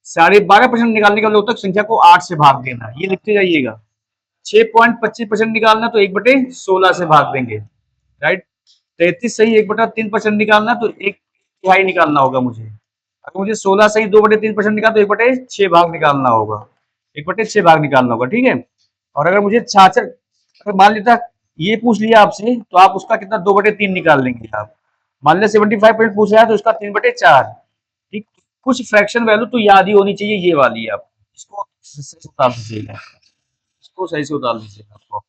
12.5% निकालने के लिए तक संख्या को 8 से भाग देना, ये लिखते जाइएगा। 6.25% निकालना तो 1/16 से भाग देंगे, राइट। 33 सही 1/3% निकालना तो 1/2 निकालना होगा मुझे। अगर मुझे 16 सही 2/3% निकालना तो 1/6 भाग निकालना होगा। 1/6 भाग निकालना होगा, ठीक है। और अगर मुझे 66, अगर मान लेता ये पूछ लिया आपसे, तो आप उसका कितना 2/3 निकाल लेंगे आप। मान लिया 75% पूछ रहा है तो उसका 3/4। ठीक, कुछ फ्रैक्शन वैल्यू तो याद ही होनी चाहिए, ये वाली आप इसको सही से उतार दीजिएगा, इसको सही से उतार दीजिएगा आपको।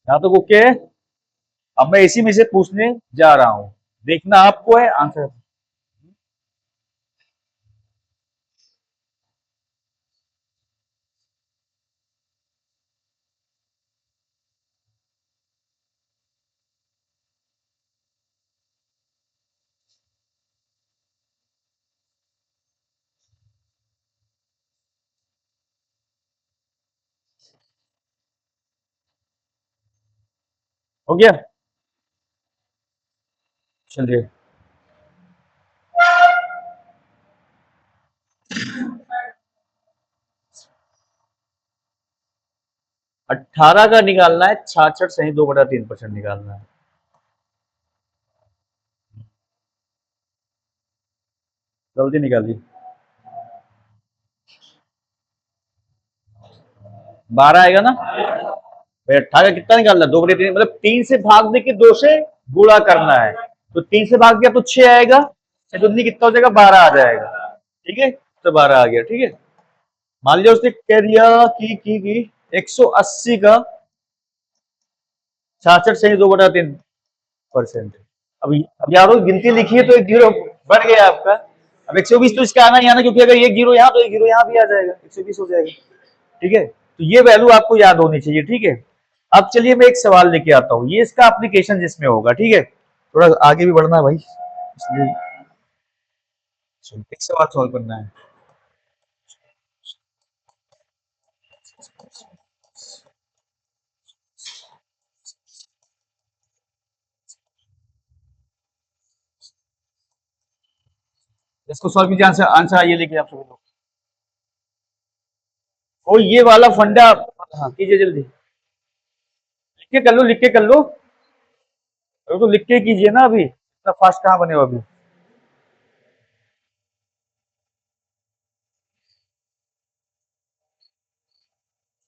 यहाँ तक ओके है? अब मैं इसी में से पूछने जा रहा हूं, देखना आपको है आंसर। हो गया, चलिए। 18 का निकालना है, 66 सही 2/3% निकालना है। जल्दी निकालिए। 12 आएगा ना भाई? 18 कितना निकालना है? 2/3 मतलब 3 से भाग दे के 2 से गुणा करना है। तो 3 से भाग गया तो 6 आएगा, 6 दूनी कितना हो जाएगा? 12 आ जाएगा। ठीक है, तो 12 आ गया। ठीक है, मान लिया उसने कह दिया कि 180 का 66 सही 2/3%। अब यारो गिनती लिखी है तो एक जीरो बढ़ गया आपका। अब 120 तो इसका आना ही आना, क्योंकि अगर एक जीरो यहाँ तो एक जीरो यहाँ भी आ जाएगा, 120 हो जाएगा। ठीक है, तो ये वैल्यू आपको याद होनी चाहिए। ठीक है, अब चलिए मैं एक सवाल लेके आता हूँ, ये इसका एप्लीकेशन जिसमें होगा। ठीक है, थोड़ा आगे भी बढ़ना है भाई, इसलिए एक सवाल सॉल्व करना है। इसको सॉल्व कीजिए, आंसर आंसर आइए लेके आप सभी लोग। और ये वाला फंडा, हाँ कीजिए जल्दी, लिख के कर लो, लिख के कर लो। तो लिख के कीजिए ना, अभी इतना फास्ट कहाँ बने हो अभी।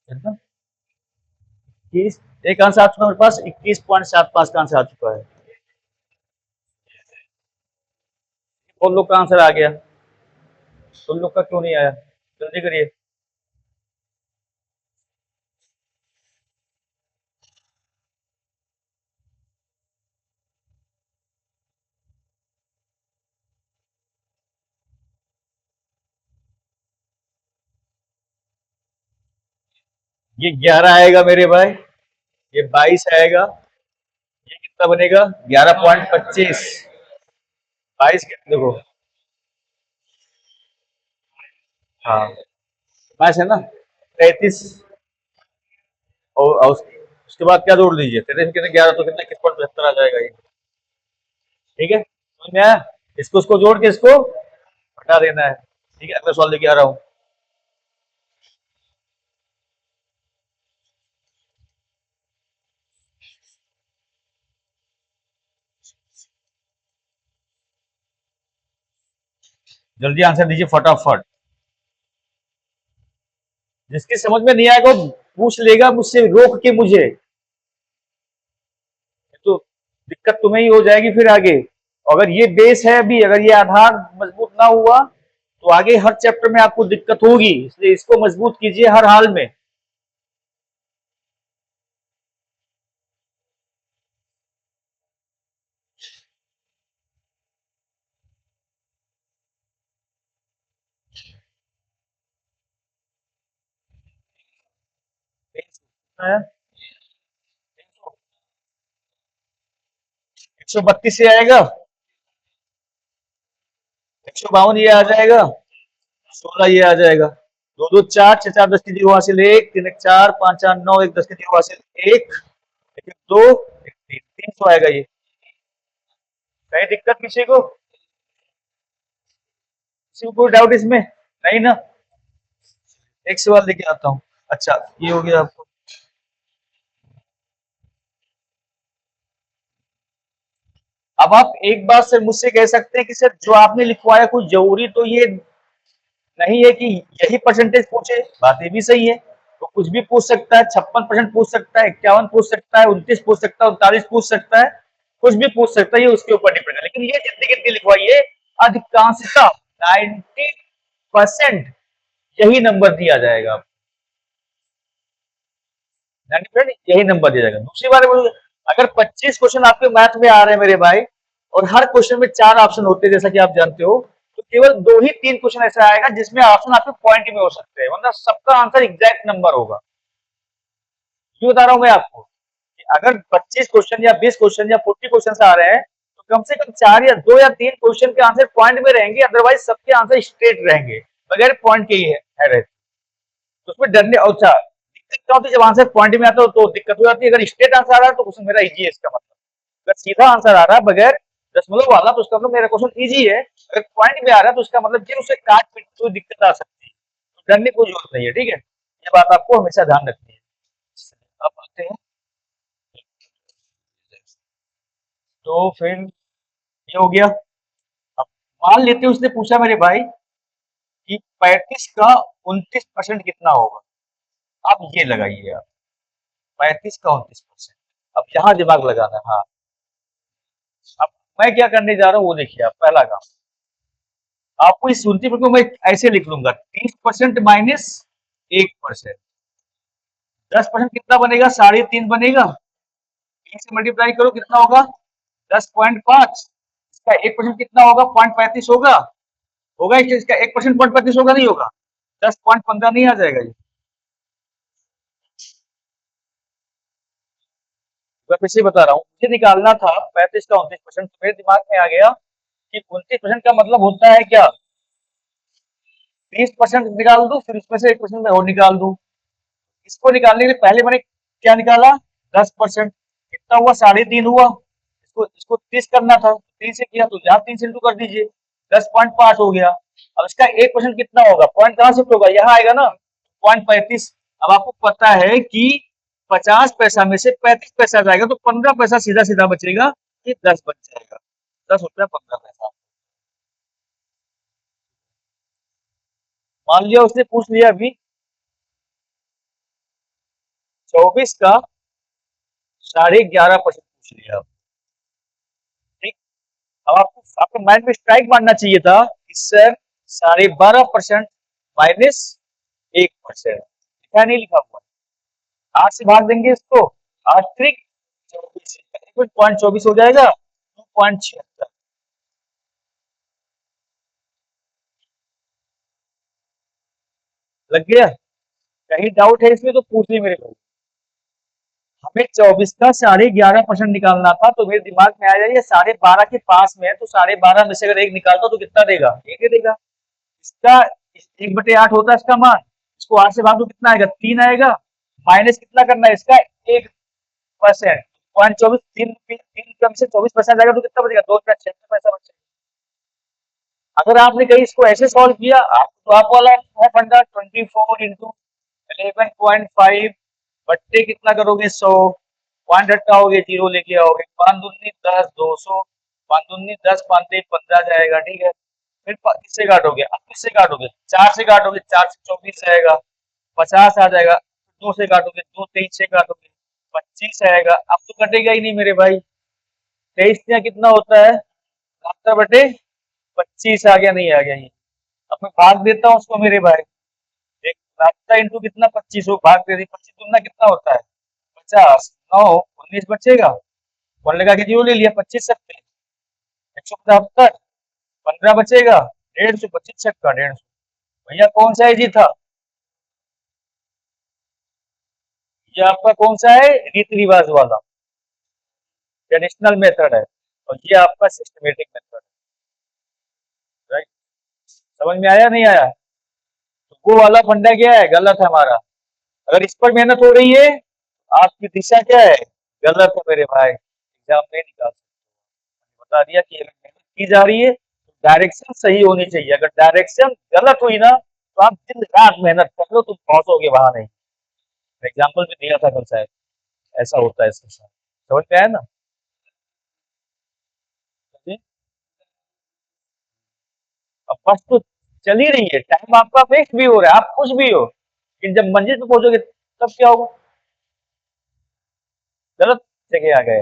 कितना? 21, एक आंसर आ चुका है मेरे पास, 21.75 का आंसर आ चुका है। और लोग का आंसर आ गया, तुम लोग का क्यों नहीं आया? जल्दी करिए। ये 11 आएगा मेरे भाई, ये 22 आएगा, ये कितना बनेगा? 11.25। 22 देखो, हाँ 22 है ना, 33। और उसके बाद क्या जोड़ लीजिए, 33 कितने 11 तो कितना 21.75 आ जाएगा ये। ठीक है, समझ में आया? इसको उसको जोड़ के इसको हटा देना है। ठीक है, अगला सवाल लेके आ रहा हूँ। जल्दी आंसर दीजिए फटाफट। जिसकी समझ में नहीं आएगा वो पूछ लेगा मुझसे, रोक के मुझे, तो दिक्कत तुम्हें ही हो जाएगी फिर आगे। अगर ये बेस है अभी, अगर ये आधार मजबूत ना हुआ तो आगे हर चैप्टर में आपको दिक्कत होगी, इसलिए इसको मजबूत कीजिए हर हाल में। एक 132 से आएगा, 152 ये आ जाएगा, 16 ये आ जाएगा। दो दो चार, छह चार 10 की जीरो हासिल एक, तीन एक चार, पांच चार नौ, एक 10 की जीरो हासिल एक, एक दो, एक तीन, 300 आएगा ये। कहीं दिक्कत किसी को कोई डाउट इसमें? नहीं ना? एक सवाल लेके आता हूँ। अच्छा, ये हो गया आपको। अब आप एक बात से मुझसे कह सकते हैं कि सर जो आपने लिखवाया कुछ जरूरी तो ये नहीं है कि यही परसेंटेज पूछे, बात ये भी सही है। तो कुछ भी पूछ सकता है, 56% पूछ सकता है, 51 पूछ सकता है, 29 पूछ सकता है, 39 पूछ सकता है, कुछ भी पूछ सकता है, ये उसके ऊपर डिपेंड है। लेकिन ये जितनी कितनी लिखवाइए, अधिकांशतः 90% यही नंबर दिया जाएगा। 90% यही नंबर दिया जाएगा। दूसरी बात बोलूंगा, अगर 25 क्वेश्चन आपके मैथ में आ रहे हैं मेरे भाई, और हर क्वेश्चन में 4 ऑप्शन होते हैं जैसा कि आप जानते हो, तो केवल 2 ही 3 क्वेश्चन ऐसा आएगा जिसमें ऑप्शन आपके पॉइंट में हो सकते हैं, वरना सबका आंसर एग्जैक्ट नंबर होगा। क्यों बता रहा हूं मैं आपको कि अगर 25 क्वेश्चन या 20 क्वेश्चन या 40 क्वेश्चन आ रहे हैं, तो कम से कम 4 या 2 या 3 क्वेश्चन के आंसर पॉइंट में रहेंगे, अदरवाइज सबके आंसर स्ट्रेट रहेंगे, बगैर पॉइंट के ही है रहते। तो उसमें डरने, अच्छा दिक्कत क्या होती है जब आंसर पॉइंट में आता है तो दिक्कत हो जाती है। अगर स्ट्रेट आंसर आ रहा है तो क्वेश्चन मेरा इजी है, इसका मतलब अगर सीधा आंसर आ रहा है बगैर दशमलव वाला तो उसका मतलब मेरा क्वेश्चन इजी है। अगर पॉइंट में आ रहा है तो उसका मतलब कि उसे काट पीट कोई दिक्कत आ सकती है, तो डरने की कोई जरूरत नहीं है, ठीक है। ये बात आपको हमेशा ध्यान रखनी है। अब आते हैं, तो फिर ये हो गया। अब मान लेते हैं उसने पूछा मेरे भाई कि 35 का 29% कितना होगा। अब ये लगाइए आप, 35 का 29%। अब यहाँ दिमाग लगाना है। हाँ, अब मैं क्या करने जा रहा हूँ वो देखिए आप। पहला काम, आपको इस 29% को मैं ऐसे लिख लूंगा, 30% माइनस 1%। 10% कितना बनेगा, 3.5 बनेगा। 3 से मल्टीप्लाई करो कितना होगा, 10.5। इसका 1% कितना होगा, 0.35 होगा। होगा इसका 1% 0.35 होगा, नहीं होगा, 10.15 नहीं आ जाएगा ये। मैं फिर से बता रहा हूँ, मुझे निकालना था 35 का 29%, तो मेरे दिमाग में आ गया कि 29% का मतलब होता है क्या, 30% निकाल दू, फिर उसमें से 1% में और निकाल दू। इसको निकालने के लिए पहले मैंने क्या निकाला, 10%। कितना हुआ, 3.5 हुआ। इसको इसको 30 करना था, 3 से किया तो यहाँ 3 से इंटू कर दीजिए, 10.5 हो गया। अब इसका 1% कितना होगा, पॉइंट कहाँ शिफ्ट होगा, यहाँ आएगा ना, 0.35। अब आपको पता है कि 50 पैसा में से 35 पैसा जाएगा तो 15 पैसा सीधा सीधा बचेगा, कि 10 बच जाएगा, 10 रुपया 15 पैसा। मान लिया उसने पूछ लिया अभी 24 का 11.5% पूछ लिया। ठीक, अब आपको आपके माइंड में स्ट्राइक मारना चाहिए था कि सर 12.5% माइनस 1%, लिखा नहीं लिखा हुआ, 8 से भाग देंगे इसको, 8 त्रिक 24, 0.24 हो जाएगा, 2.76। लग गया, कहीं डाउट है इसमें तो पूछ ली मेरे को। हमें 24 का 11.5% निकालना था, तो मेरे दिमाग में आ जाइए 12.5 के पास में है, तो 12.5 में से अगर एक निकालता तो कितना देगा, एक ही देगा। इसका 1/8 होता है इसका मान, इसको 8 से भाग दो कितना आएगा, 3 आएगा। माइनस कितना करना है इसका, 1%। 0.24, 3 में से 24 पैसा जाएगा तो कितना बचेगा, 2 रुपया 76 पैसा बचेगा। अगर आपने कहीं इसको ऐसे सॉल्व किया आप, तो आप वाला है फंडा, 24 इंटू 11.5 बट्टे कितना करोगे, 100, पॉइंट हटाओगे, जीरो लेके आओगे, 5 दूनी 10, 200, 5 दूनी 10, 5 तेईस 15 जाएगा, ठीक है। फिर किससे काटोगे, अब किससे काटोगे, 4 से काटोगे, 4 से 24 आएगा, 50 आ जाएगा। 2 से काटोगे, 2 23 से काटोगे, 25 आएगा। अब तो कटेगा ही नहीं मेरे भाई, 23 या कितना होता है, 25 आ गया, नहीं आ गया ये। अब मैं भाग देता हूँ उसको मेरे भाई, एक रास्ता इंटू कितना, 25 हो, भाग दे दी, 25 दुगना कितना होता है, 50, 9, 19 बचेगा, वन लगा के जीरो ले लिया, 25 सकते 175, 15 बचेगा, 150, 25 छक्का 150। भैया कौन सा इजी था, ये आपका कौन सा है, रीति रिवाज वाला ट्रेडिशनल मेथड है, और ये आपका सिस्टमेटिक मेथड है, राइट। समझ में आया नहीं आया, तो वो वाला फंडा क्या है, गलत है हमारा। अगर इस पर मेहनत हो रही है, आपकी दिशा क्या है, गलत है मेरे भाई, एग्जाम नहीं निकाल सकते। बता दिया कि अगर मेहनत की जा रही है तो डायरेक्शन सही होनी चाहिए, अगर डायरेक्शन गलत हुई ना तो आप दिन रात मेहनत कर लो, तुम पहुंचोगे वहां नहीं। एग्जाम्पल भी दिया था कल शायद, ऐसा होता है इसके साथ, समझ में आया ना। जी? अब फर्स्ट तो चल ही रही है, टाइम आपका वेस्ट भी हो रहा है, आप खुश भी हो, लेकिन जब मंजिल पे पहुंचोगे तब क्या होगा, गलत जगह आ गए।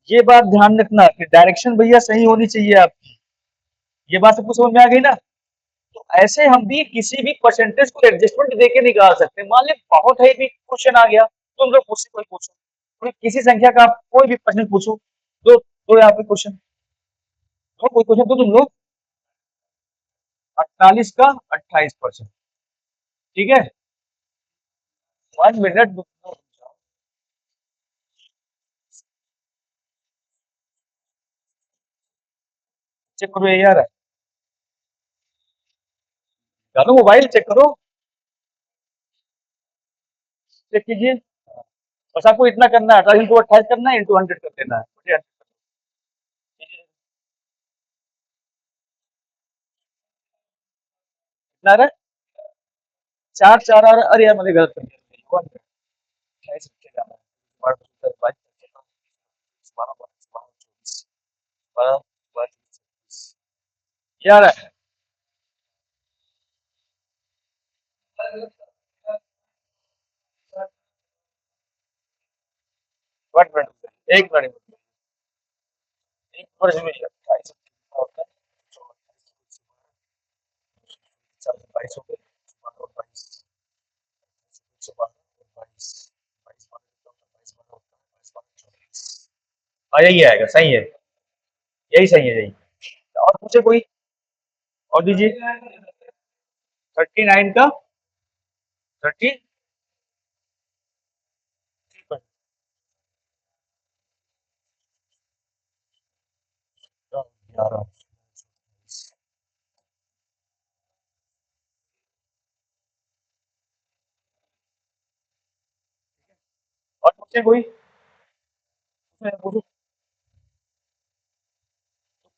ये बात ध्यान रखना कि डायरेक्शन भैया सही होनी चाहिए आपकी। ये बात सबको समझ में आ गई ना। तो ऐसे हम भी किसी भी परसेंटेज को एडजस्टमेंट देके निकाल सकते हैं। मान ली बहुत है भी क्वेश्चन आ गया, तुम लोग मुझसे कोई पूछो, कोई किसी संख्या का आप कोई भी प्रश्न पूछो, दो यहाँ पे क्वेश्चन, तो कोई क्वेश्चन तो तुम लोग 48 का 28%। ठीक है, 1 मिनट चेक करो यार, डालो मोबाइल चेक करो, चेक कीजिए। बस आपको इतना करना है, 18 into 28 करना है, इंटू 100 कर देना है, मुझे 100 कीजिए। कितना आ रहा है? 4 4 आ रहा है। अरे यार मैंने गलत कर दिया, 28 रखे जाना है। 12 यार है। वन मिनट, एक मिनट, एक वर्ष में 28 होता है, 22 हो गए, 22, 22, 22, हाँ यही आएगा, सही है, यही सही है, यही। और पूछे कोई, और दीजिए। 39 का 30, 11, और पूछे कोई, पूछो।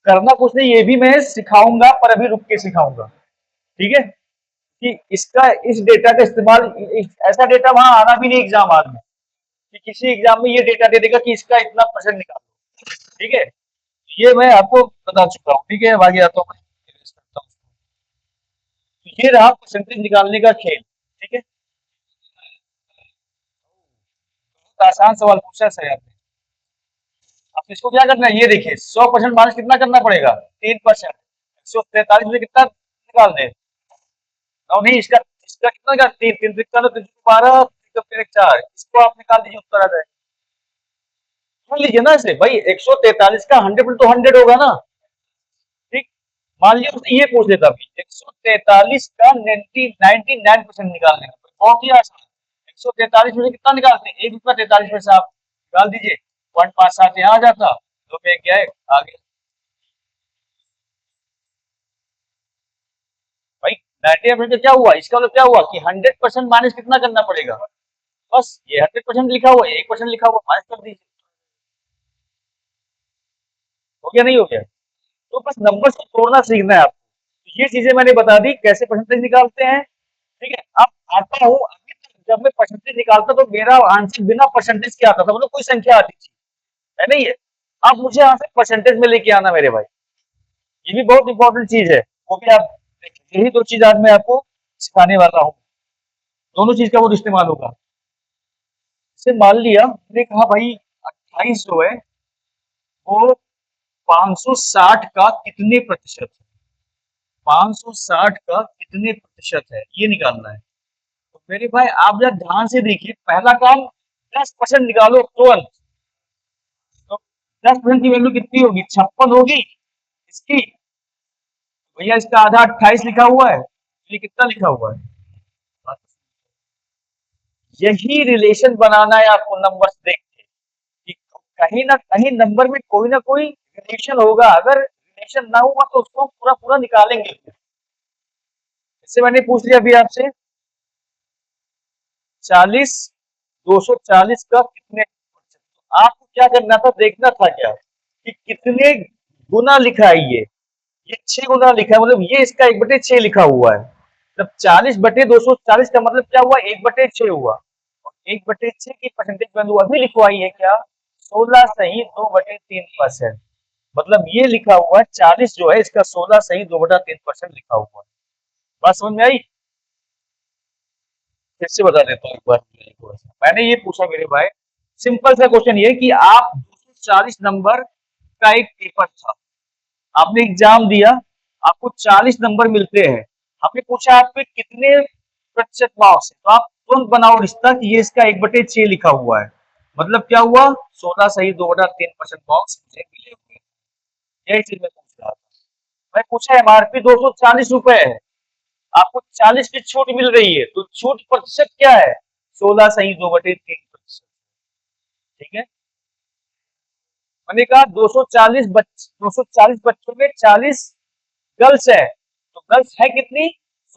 करना कुछ नहीं, ये भी मैं सिखाऊंगा, पर अभी रुक के सिखाऊंगा, ठीक है, कि इसका, इस डेटा का इस्तेमाल, ऐसा डेटा वहां आना भी नहीं एग्जाम हाल में, कि किसी एग्जाम में ये डेटा दे देगा कि इसका इतना परसेंट निकालो, ठीक है, ये मैं आपको बता चुका हूँ, ठीक है। अब आगे आता हूँ मैं, ये रहा परसेंटेज निकालने का खेल, ठीक है। तो आसान सवाल पूछा है सर आपने। अब इसको क्या करना है, ये देखिए, 100% माइनस कितना करना पड़ेगा, 3%, 143 में कितना निकाल दे, और नहीं, इसका इसका कितना का, तीन तीन तिरका, तो 12, फिर 4, इसको आप निकाल दीजिए, उत्तर आ जाएगा। मान लीजिए ना इसे भाई, 143 का 100 तो 100 होगा ना, ठीक। मान लीजिए उसने ये पूछ लेता, 143 का 99% निकालने का, बहुत ही आसान। 143 में से कितना निकालते हैं, 1 रुपया 43 पैसा, आप निकाल दीजिए, 157 यहाँ आ जाता, दो पे क्या है आगे, भाई 90% क्या हुआ, इसका मतलब क्या हुआ कि 100% माइनस कितना करना पड़ेगा, बस ये 100% लिखा हुआ है, 1% लिखा हुआ, माइनस कर दीजिए, हो गया नहीं हो गया। तो बस नंबर्स को तोड़ना सीखना है आपको। ये चीजें मैंने बता दी कैसे परसेंटेज निकालते हैं, ठीक है। अब आता हूँ, अभी तक जब मैं परसेंटेज निकालता तो मेरा आंसर बिना परसेंटेज के आता था, मतलब कोई संख्या आती थी, है नहीं है। अब मुझे यहाँ से परसेंटेज में लेके आना मेरे भाई, ये भी बहुत इंपॉर्टेंट चीज है, वो भी आप देखिए। यही दो चीज आज मैं आपको सिखाने वाला हूँ, दोनों चीज का वो इस्तेमाल होगा। जैसे मान लिया मैंने कहा भाई 28 जो है वो 560 का कितने प्रतिशत है, 560 का कितने प्रतिशत है, ये निकालना है। तो मेरे भाई आप जरा ध्यान से देखिए, पहला काम 10% निकालो तुरंत, तो 10% की वैल्यू कितनी होगी, 56 होगी इसकी, भैया इसका आधा 28 लिखा हुआ है, ये कितना लिखा हुआ है, यही रिलेशन बनाना है आपको नंबर्स देख के, कि कहीं ना कहीं नंबर में कोई ना कोई रिलेशन होगा, अगर रिलेशन ना हुआ तो उसको पूरा पूरा निकालेंगे। इससे मैंने पूछ लिया अभी आपसे, 40 240 का कितने, आपको क्या करना था, देखना था क्या कि कितने गुना लिखा है, ये 6 गुना लिखा है, मतलब ये इसका 1/6 लिखा हुआ है, मतलब 40/240 का मतलब क्या हुआ, 1/6 हुआ, और 1/6 की परसेंटेज वैल्यू अभी लिखवाई है क्या, 16 सही 2/3%, मतलब ये लिखा हुआ है 40 जो है इसका 16 सही 2/3% लिखा हुआ है। बात समझ में आई, फिर से बता देता हूँ एक बार, मैंने ये पूछा मेरे भाई, सिंपल सा क्वेश्चन ये कि आप 240 नंबर का एक पेपर था, आपने एग्जाम दिया, आपको 40 नंबर मिलते हैं, आपने पूछा आप पे कितने प्रतिशत मार्क्स है, तो आप तुरंत बनाओ रिश्ता कि ये इसका 1/6 लिखा हुआ है, मतलब क्या हुआ, 16 सही 2/3% मार्क्स मुझे मिले हुए। यही चीज मैं पूछ रहा था। मैं पूछा एमआरपी 240 रुपए है, आपको 40 की छूट मिल रही है, तो छूट प्रतिशत क्या है, 16 सही 2/3%। ठीक है, मैंने कहा 240 बच्चों में 40 गर्ल्स है, तो गर्ल्स है कितनी,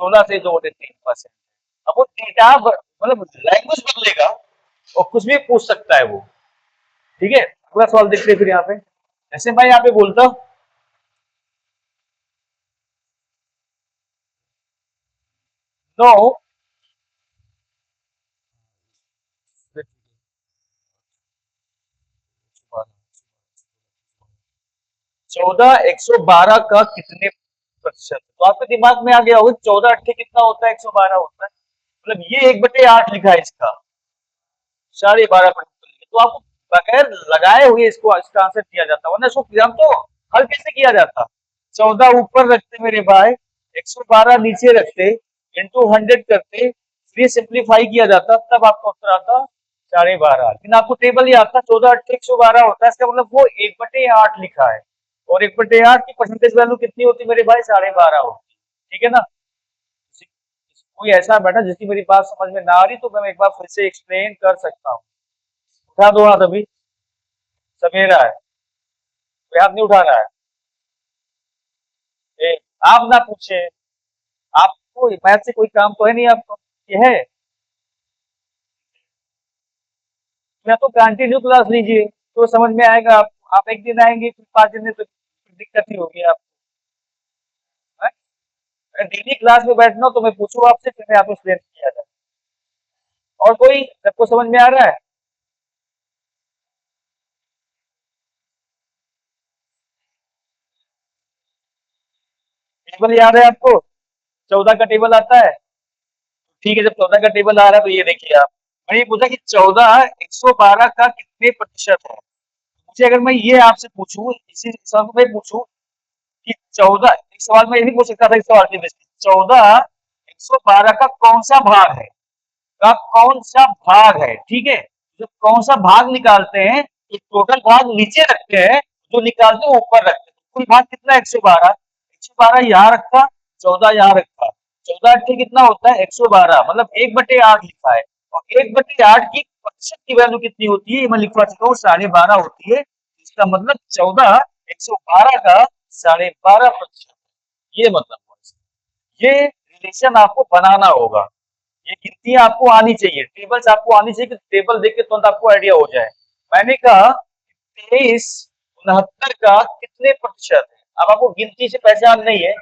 16 से 2/3%। अब वो डेटा मतलब लैंग्वेज बदलेगा और कुछ भी पूछ सकता है वो। ठीक है, अगला सवाल देखते हैं फिर यहाँ पे। जैसे मैं यहाँ पे बोलता हूँ नो 14 112 का कितने प्रतिशत, तो आपके दिमाग में आ गया होगा 14 अट्ठे कितना होता है, 112 होता है, मतलब ये 1/8 लिखा है इसका, 12.5%। तो आपको बगैर लगाए हुए इसको इसका आंसर दिया जाता, वरना इसको एग्जाम तो हल कैसे किया जाता, 14 ऊपर रखते मेरे भाई, 112 नीचे रखते, इंटू 100 करते, फिर सिंप्लीफाई किया जाता, तब आपका उत्तर आता 12.5। लेकिन आपको टेबल ही आता 14 अट्ठे 112 होता है, इसका मतलब वो 1/8 लिखा है, और 1/8 की परसेंटेज वैल्यू कितनी होती है मेरे भाई, 12.5 होती। ठीक है ना, कोई ऐसा बैठा जिसकी मेरी बात समझ में ना आ रही तो मैं एक बार फिर से एक्सप्लेन कर सकता हूँ। उठा दो हाथ अभी, सवेरा है, कोई हाथ नहीं उठा रहा है। ए, आप ना पूछे, आपको मैथ से कोई काम तो है नहीं आपको, ये है, मैं तो कंटिन्यू क्लास लीजिए तो समझ में आएगा। आप एक दिन आएंगे फिर 5 दिन तो दिक्कत ही होगी आप। डेली क्लास में बैठना हो तो मैं पूछूं आपसे, फिर मैं आपको एक्सप्लेन किया जाए। और कोई सबको समझ में आ रहा है, टेबल याद है आपको, 14 का टेबल आता है। ठीक है, जब 14 का टेबल आ रहा है तो ये देखिए आप, मैंने ये पूछा कि 14 112 का कितने प्रतिशत है, मुझे अगर मैं ये आपसे पूछूं, इसी सवाल को मैं पूछूं कि 14, एक सवाल में ये भी पूछ सकता था इस सवाल के बेसिस पे, 14 112 का कौन सा भाग है, का कौन सा भाग है, ठीक है, जो कौन सा भाग निकालते हैं, तो टोटल भाग नीचे रखते हैं, जो निकालते हैं ऊपर रखते हैं, कुल भाग कितना 112, 112 यहाँ रखा, 14 यहाँ रखा, 14 अट्ठे कितना होता है 112, मतलब 1/8 लिखा है, और 1/8 की प्रतिशत की वैल्यू कितनी होती है, ये मैं लिखवा चुका हूँ 12.5 होती है, इसका मतलब 14 112 का 12.5%, ये मतलब हुआ इसका। ये रिलेशन आपको बनाना होगा, ये गिनतियां आपको आनी चाहिए, टेबल्स आपको आनी चाहिए कि टेबल देख के तुरंत आपको आइडिया हो जाए। मैंने कहा 23 69 का कितने प्रतिशत है, अब आपको गिनती से पहचान नहीं है,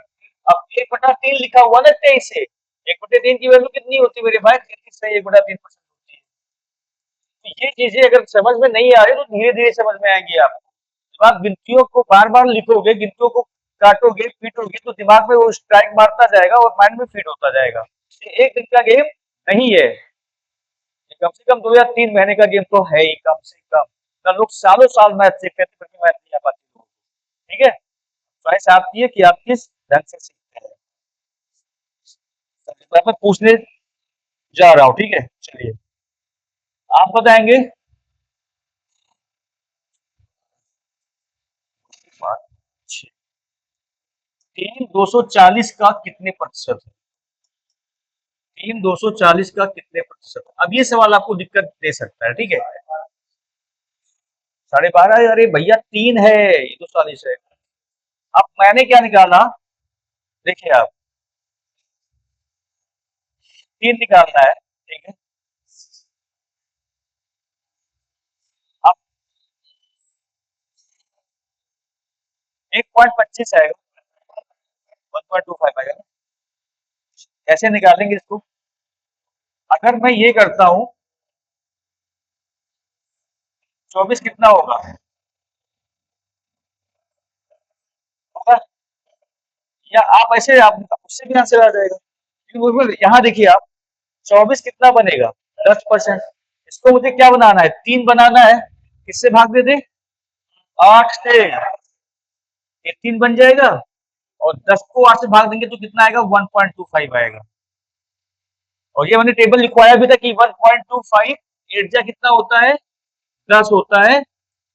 अब 1/3 लिखा हुआ ना 23 से, 1/3 की वैल्यू कितनी होती है मेरे भाई, 33 से 1/3% होती है। तो ये चीजें अगर समझ में नहीं आ रही तो धीरे धीरे समझ में आएंगी आपको, जब आप गिनतियों को बार बार लिखोगे, गिनतियों को काटोगे पीटोगे तो दिमाग में वो स्ट्राइक मारता जाएगा और माइंड में फिट होता जाएगा। ये एक दिन का गेम नहीं है, ये कम से कम 2 या 3 महीने का गेम तो है ही कम से कम, ना लोग सालों साल मैथ सीखते थे फिर भी मैथ नहीं आ पाती लोगों को। ठीक है, चॉइस आपकी है कि आप किस ढंग से सीखते हैं। तो मैं पूछने जा रहा हूँ, ठीक है, चलिए आप बताएंगे, 3 240 का कितने प्रतिशत है, 3 240 का कितने प्रतिशत, अब ये सवाल आपको दिक्कत दे सकता है, ठीक है, 12.5, अरे भैया 3 है, ये तो 40 है। अब मैंने क्या निकाला, देखिए आप 3 निकालना है, ठीक है, अब 1.25 आएगा, 1.25 आएगा, कैसे निकालेंगे इसको, अगर मैं ये करता हूँ 24 कितना होगा, होगा, या आप ऐसे आप उससे भी आंसर आ जाएगा, यहाँ देखिए आप 24 कितना बनेगा, 10%, इसको मुझे क्या बनाना है, 3 बनाना है, किससे भाग दे दे, 8 से, ये 3 बन जाएगा, और 10 को 8 से भाग देंगे तो कितना आएगा, 1.25 आएगा, और ये मैंने टेबल लिखवाया भी था कि 1.25 एट जा कितना होता है प्लस होता है,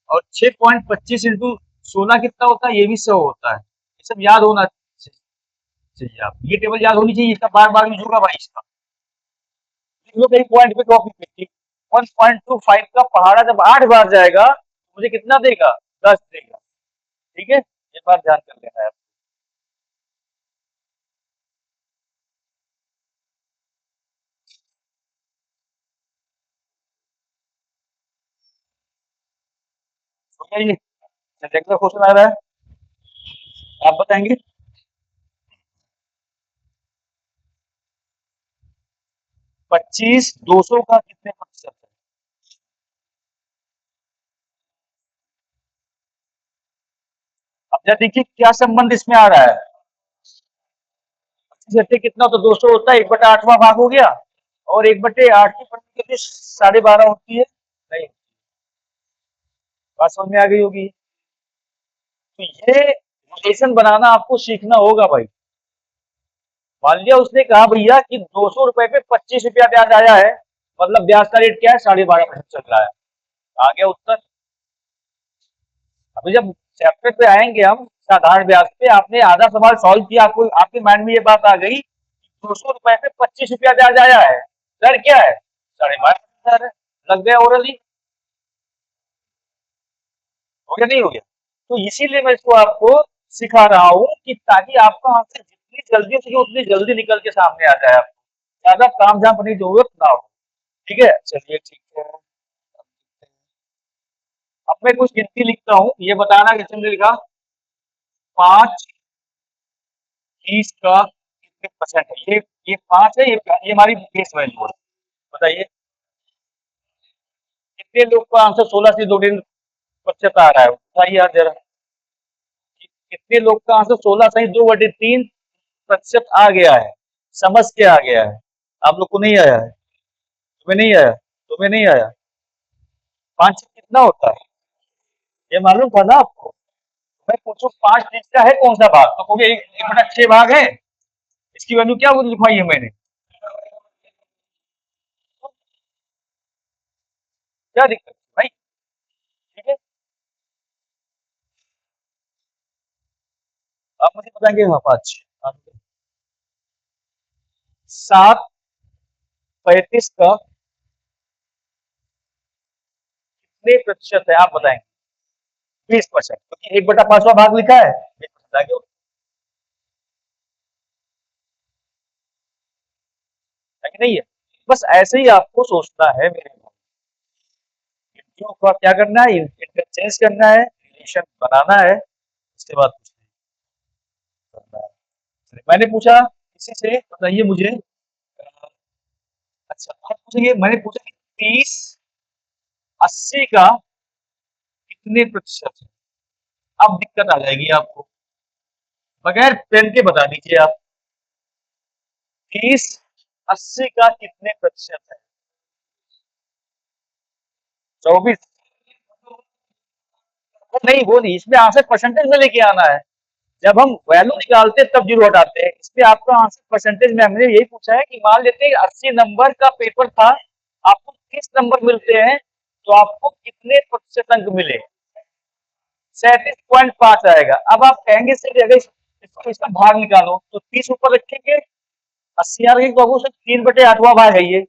और 6.25 इंटू 16 कितना होता है, ये भी 100 होता है। ये सब याद होना चाहिए आप, ये टेबल याद होनी चाहिए, इसका बार बार यूज होगा भाई इसका। लिख लो कहीं पॉइंट पे कॉपी पे। 1.25 का पहाड़ा जब 8 बार जाएगा तो मुझे कितना देगा, 10 देगा। ठीक है, ये बात ध्यान कर लेना है। तो ये नेक्स्ट क्वेश्चन आ रहा है, आप बताएंगे। 25 200 का कितने प्रतिशत है। अब जरा देखिए क्या संबंध इसमें आ रहा है। 25 कितना होता है, 200 होता है, 1/8वां भाग हो गया, और 1/8 की प्रतिशत 12.5 होती है। नहीं, बात समझ में आ गई होगी। तो ये रिलेशन बनाना आपको सीखना होगा भाई। मान लिया उसने कहा भैया कि 200 रुपए पे 25 रुपया ब्याज आया है, मतलब ब्याज का रेट क्या है, 12.5% चल रहा है। आ गया उत्तर। अभी जब चैप्टर पे आएंगे हम साधारण ब्याज पे, आपने आधा सवाल सॉल्व किया, आपको आपके माइंड में ये बात आ गई, 200 रुपए पे 25 रुपया ब्याज आया है, दर क्या है, 12.5% है। लग गया ओरली, हो गया नहीं हो गया। तो इसीलिए मैं इसको आपको सिखा रहा हूँ कि ताकि आपका आंसर जितनी जल्दी हो सके उतनी जल्दी निकल के सामने आ जाए, आपको ज्यादा काम झाम करने की जरूरत ना हो। ठीक है, चलिए ठीक है। अब मैं कुछ गिनती लिखता हूँ, ये बताना कि तुमने लिखा 5 20 का कितने परसेंट है। ये 5 है, ये हमारी बेस वैल्यू है। बताइए कितने लोग का आंसर 16 से 2 प्रतिशत आ रहा है, बताइए यार जरा। कितने लोग का आंसर 16 से 2/3 प्रतिशत आ गया है, समझ के आ गया है। आप लोग को नहीं आया है, तुम्हें नहीं आया, तुम्हें नहीं आया। 5 कितना होता है, ये मालूम था ना आपको। मैं पूछूं 5 डिजिट का है कौन सा भाग, तो कहोगे 1/6 भाग है, इसकी वैल्यू क्या लिखवाई है मैंने। क्या दिक्कत है भाई। ठीक है, आप मुझे बताएंगे। हाँ 5 7/35 का कितने प्रतिशत है, आप बताएंगे। 20%, क्योंकि 1/5वां भाग लिखा है, 20% आ गया, है कि नहीं है। बस ऐसे ही आपको सोचना है मेरे भाई। गिनतियों को क्या करना है, इंटरचेंज करना है, रिलेशन बनाना है, उसके बाद कुछ नहीं करना है। चलिए, मैंने पूछा किसी से, बताइए मुझे। अच्छा आप पूछेंगे, मैंने पूछा कि 30 80 का कितने प्रतिशत है। अब दिक्कत आ जाएगी आपको, बगैर पेन के बता दीजिए आप। 30 80 का कितने प्रतिशत है। 24। नहीं वो नहीं, इसमें आंसर परसेंटेज में लेके आना है। जब हम वैल्यू निकालते हैं तब जीरो हटाते हैं, इसमें आपका आंसर परसेंटेज में हमने यही पूछा है कि मान लेते हैं 80 नंबर का पेपर था, आपको 30 नंबर मिलते हैं, तो आपको कितने प्रतिशत अंक मिले। 37.5 आएगा। अब आप कहेंगे सर अगर इसको इसका भाग निकालो, तो 30 ऊपर रखेंगे, 80 आ रही, तो आपको 3/8वां भाग है ये।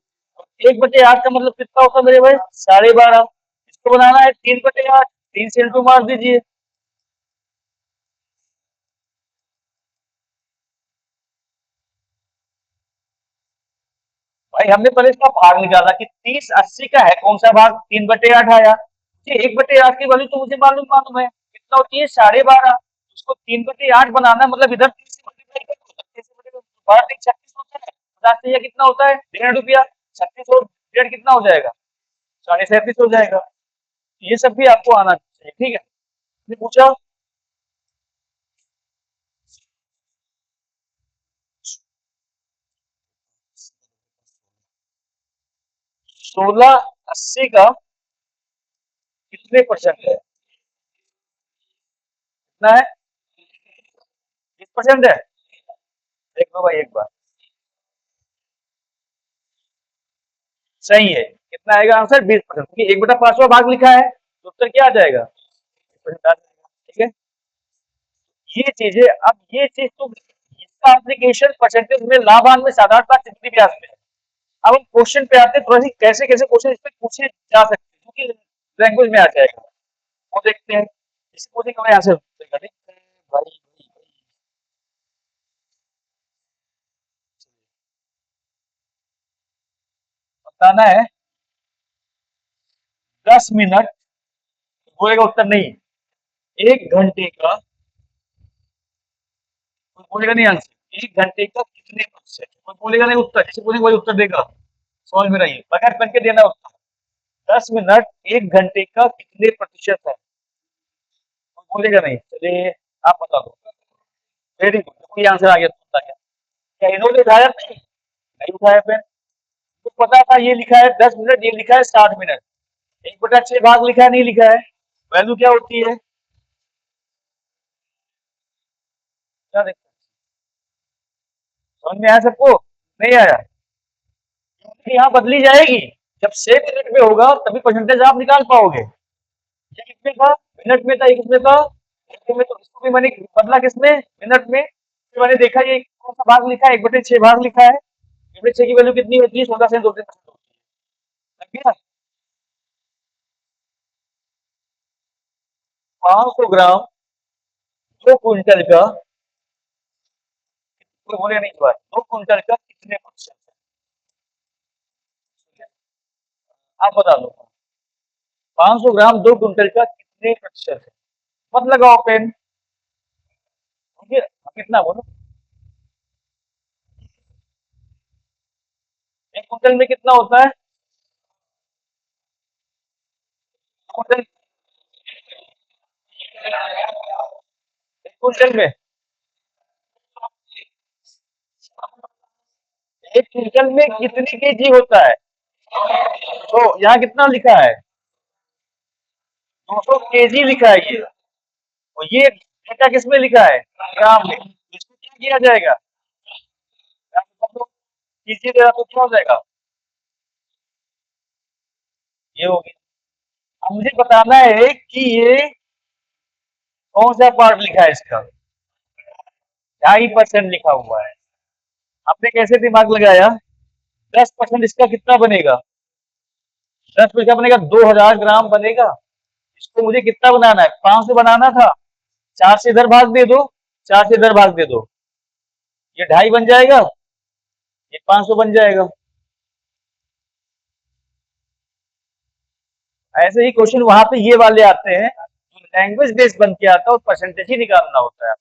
1/8 का मतलब कितना होता है मेरे भाई, 12.5। इसको बनाना है 3/8, 3 से इंटू मार दीजिए। भाई हमने पहले इसका भाग निकाला कि 30 80 का है कौन सा भाग, 3/8 आया। ये 1/8 की वैल्यू तो मुझे मालूम मालूम है कितना होती है, 12.5। उसको 3/8 बनाना मतलब इधर 3 से मल्टीप्लाई करो, 36 से मल्टीप्लाई 36 होता है, 50 से यह कितना होता है, 1.5 रुपया। 36 और 1.5 कितना हो जाएगा, 37.5 हो जाएगा। ये सब भी आपको आना चाहिए, ठीक है। मैंने पूछा 16 80 का कितने परसेंट है, कितना है, 20% है। देख लो भाई एक बार, सही है। कितना आएगा आंसर 20%, क्योंकि 1/5वां भाग लिखा है तो उत्तर क्या आ जाएगा 20% आ जाएगा। ठीक है, ये चीजें, अब ये चीज तो इसका एप्लीकेशन परसेंटेज में, लाभांश में, साधारणता चिन्ह ब्याज में। अब हम क्वेश्चन पे आते हैं, थोड़ा सी कैसे कैसे क्वेश्चन इस पे पूछे जा सकते हैं, क्योंकि लैंग्वेज में आ जाएगा, वो देखते हैं। इसे पूछेंगे हमें आंसर देगा, ठीक है भाई। बताना है 10 मिनट, बोलेगा उत्तर नहीं। 1 घंटे का, कोई बोलेगा नहीं आंसर। 1 घंटे का कितने प्रतिशत, कोई बोलेगा नहीं उत्तर, जैसे बोलेंगे वही उत्तर देगा। समझ में रहिए, बगैर पेन के देना उत्तर। 10 मिनट 1 घंटे का कितने प्रतिशत है, कोई बोलेगा नहीं। चलिए आप बता दो। वेरी गुड, कोई आंसर आ गया तो बता गया। क्या इन्होंने उठाया? नहीं, नहीं उठाया पेन। तो पता था ये लिखा है 10 मिनट, ये लिखा है 60 मिनट। 1/6 भाग लिखा है, नहीं लिखा है। वैल्यू क्या होती है, क्या देखते हैं? समझ में आया सबको? नहीं आया? क्योंकि यहाँ बदली जाएगी। जब 6 मिनट में होगा तभी परसेंटेज आप निकाल पाओगे। ये किसमें था? मिनट में था, ये किसमें था? मिनट में। तो इसको भी मैंने बदला किसमें? मिनट में। फिर मैंने देखा ये कौन सा भाग लिखा है, 1/6 भाग लिखा है। 1/6 की वैल्यू कितनी होती है? 14 से 2% होती है। लग गया? 500 ग्राम 2 क्विंटल का, कोई बोले नहीं, इस बार 2 क्विंटल का कितने प्रतिशत है? आप बता दो। 500 ग्राम 2 क्विंटल का कितने प्रतिशत है? मत लगाओ पेन। ठीक है, कितना बोलो? 1 क्विंटल में कितना होता है? क्विंटल, 1 क्विंटल में, 1 क्विंटल में कितने केजी होता है? तो यहाँ कितना लिखा है? 200 केजी लिखा है ये। और ये डेटा किस में लिखा है? ग्राम में। इसको क्या किया जाएगा? केजी दे तो क्या हो जाएगा? ये हो गया। अब मुझे बताना है कि ये कौन सा पार्ट लिखा है इसका। 2.5% लिखा हुआ है। आपने कैसे दिमाग लगाया? 10% इसका कितना बनेगा? 10% बनेगा 2000 ग्राम बनेगा। इसको मुझे कितना बनाना है? 500 बनाना था। 4 से इधर भाग दे दो, 4 से इधर भाग दे दो, ये 2.5 बन जाएगा, ये 500 बन जाएगा। ऐसे ही क्वेश्चन वहां पे ये वाले आते हैं, लैंग्वेज बेस्ड बन के आता है और परसेंटेज ही निकालना होता है।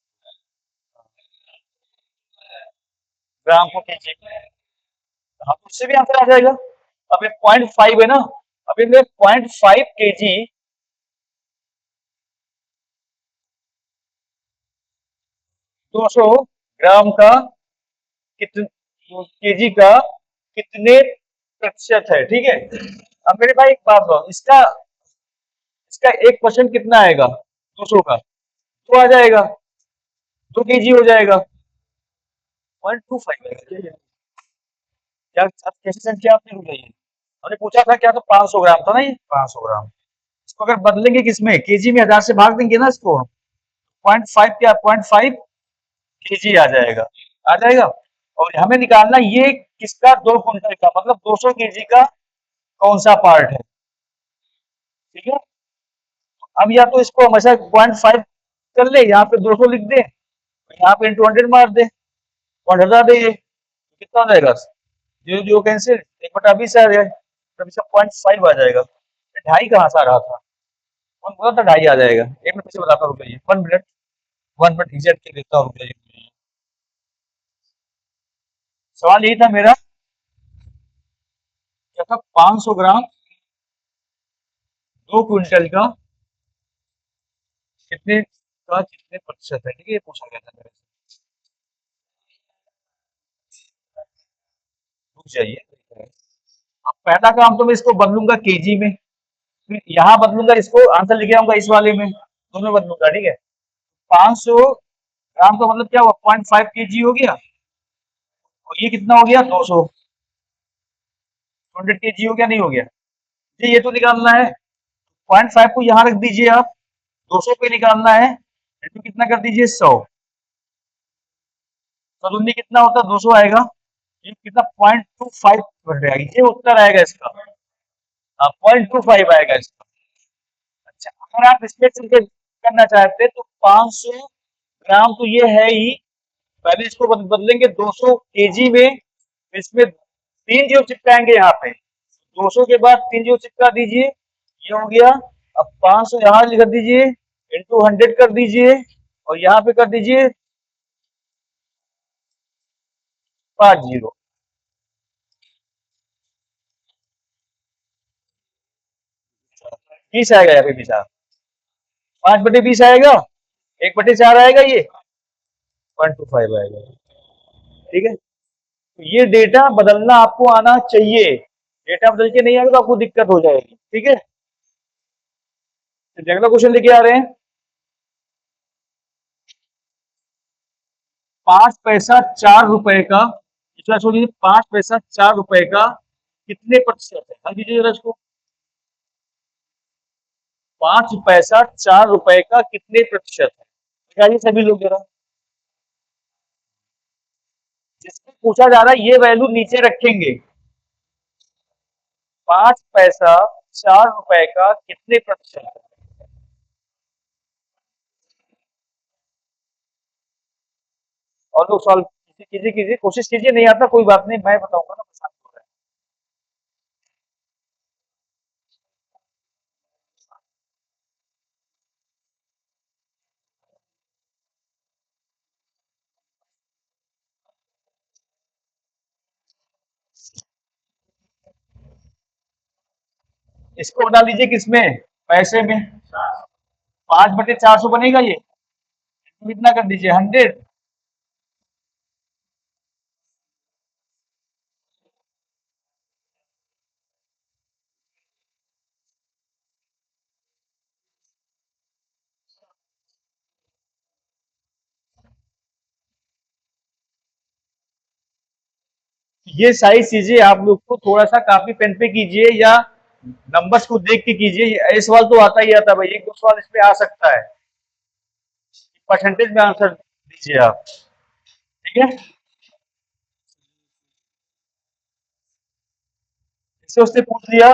ग्राम को केजी में, हाँ तो उससे भी आंसर आ जाएगा। अब ये 0.5 है ना, अब ये 0.5 केजी, 200 ग्राम का कितने, केजी का कितने प्रतिशत है? ठीक है। अब मेरे भाई एक बात बताओ, इसका इसका 1% कितना आएगा? 200 का तो आ जाएगा, 2 केजी हो जाएगा। 0.25 आएगा। क्या अब कैसे सेंड किया आपने? रुक जाइए, हमने पूछा था क्या, तो 500 ग्राम था ना, ये 500 ग्राम। इसको अगर बदलेंगे किसमें, केजी में, 1000 से भाग देंगे ना इसको, 0.5 क्या, 0.5 केजी आ जाएगा। आ जाएगा। और हमें निकालना ये किसका, 2 क्विंटल का, मतलब 200 केजी का कौन सा पार्ट है। ठीक है। अब या तो इसको हमेशा 0.5 कर ले, यहाँ पे 200 लिख दे, यहाँ पे इंटू 100 मार दे और हटा दे, ये कितना हो जाएगा? 0 0 कैंसिल, 1/20 आ जाएगा, तब इसका 0.5 आ जाएगा। 2.5 कहाँ से आ रहा था? कौन बोला था 2.5 आ जाएगा? 1 मिनट से बताता, रुक जाइए, 1 मिनट, 1 मिनट एग्जैक्ट के देता हूँ, रुक जाइए। सवाल यही था मेरा, क्या था? 500 ग्राम 2 क्विंटल का कितने प्रतिशत है? ठीक है, ये पूछा गया था मेरे से। रुक जाइए। अब पहला काम तो मैं इसको बदलूंगा केजी में, फिर यहाँ बदलूंगा, इसको आंसर लिखे आऊंगा इस वाले में, दोनों बदलूंगा। ठीक है। 500 ग्राम का मतलब क्या हुआ? 0.5 केजी हो गया। और ये कितना हो गया? 200 केजी हो गया, नहीं हो गया? ये तो निकालना है, 0.5 को यहाँ रख दीजिए आप, 200 पे निकालना है, इंटू कितना कर दीजिए 100, तो दूनी कितना होता है 200 आएगा, ये कितना 0.25 बढ़ जाएगा, ये उत्तर आएगा इसका। 0.25 आएगा इसका। अच्छा, अगर आप इसमें करके करना चाहते हैं तो 500 ग्राम तो ये है ही, पहले इसको बदलेंगे 200 केजी में, इसमें 3 जीरो चिपकाएंगे यहाँ पे, 200 के बाद 3 जीरो चिपका दीजिए, ये हो गया। अब 500 यहाँ लिख दीजिए, इंटू 100 कर दीजिए, और यहाँ पे कर दीजिए 5 जीरो। 20 आएगा यहाँ पे भी साहब, 5/20 आएगा, 1/4 आएगा, ये 0.25 आएगा। ठीक है, तो ये डेटा बदलना आपको आना चाहिए, डेटा बदल के नहीं आएगा तो आपको दिक्कत हो जाएगी। ठीक है, तो अगला क्वेश्चन लेके आ रहे हैं, 5 पैसा 4 रुपए का, इसका सोचिए 5 पैसा 4 रुपए का कितने प्रतिशत है, हल कीजिए जरा इसको। 5 पैसा 4 रुपए का कितने प्रतिशत है, बताइए सभी लोग जरा। जिसको पूछा जा रहा है ये वैल्यू नीचे रखेंगे, 5 पैसा 4 रुपए का कितने प्रतिशत है। और लोग सॉल्व कीजिए कीजिए, कोशिश कीजिए, नहीं आता कोई बात नहीं, मैं बताऊंगा ना, परेशान हो रहा है। इसको बना लीजिए किसमें, पैसे में, 5/400 बनेगा ये, कितना कर दीजिए 100। ये सारी चीजें आप लोग को थोड़ा सा कापी पेन पे कीजिए, या नंबर्स को देख के कीजिए, ये सवाल तो आता ही आता भाई, एक दो सवाल इसमें आ सकता है, परसेंटेज में आंसर दीजिए आप। ठीक है, इससे उससे पूछ लिया।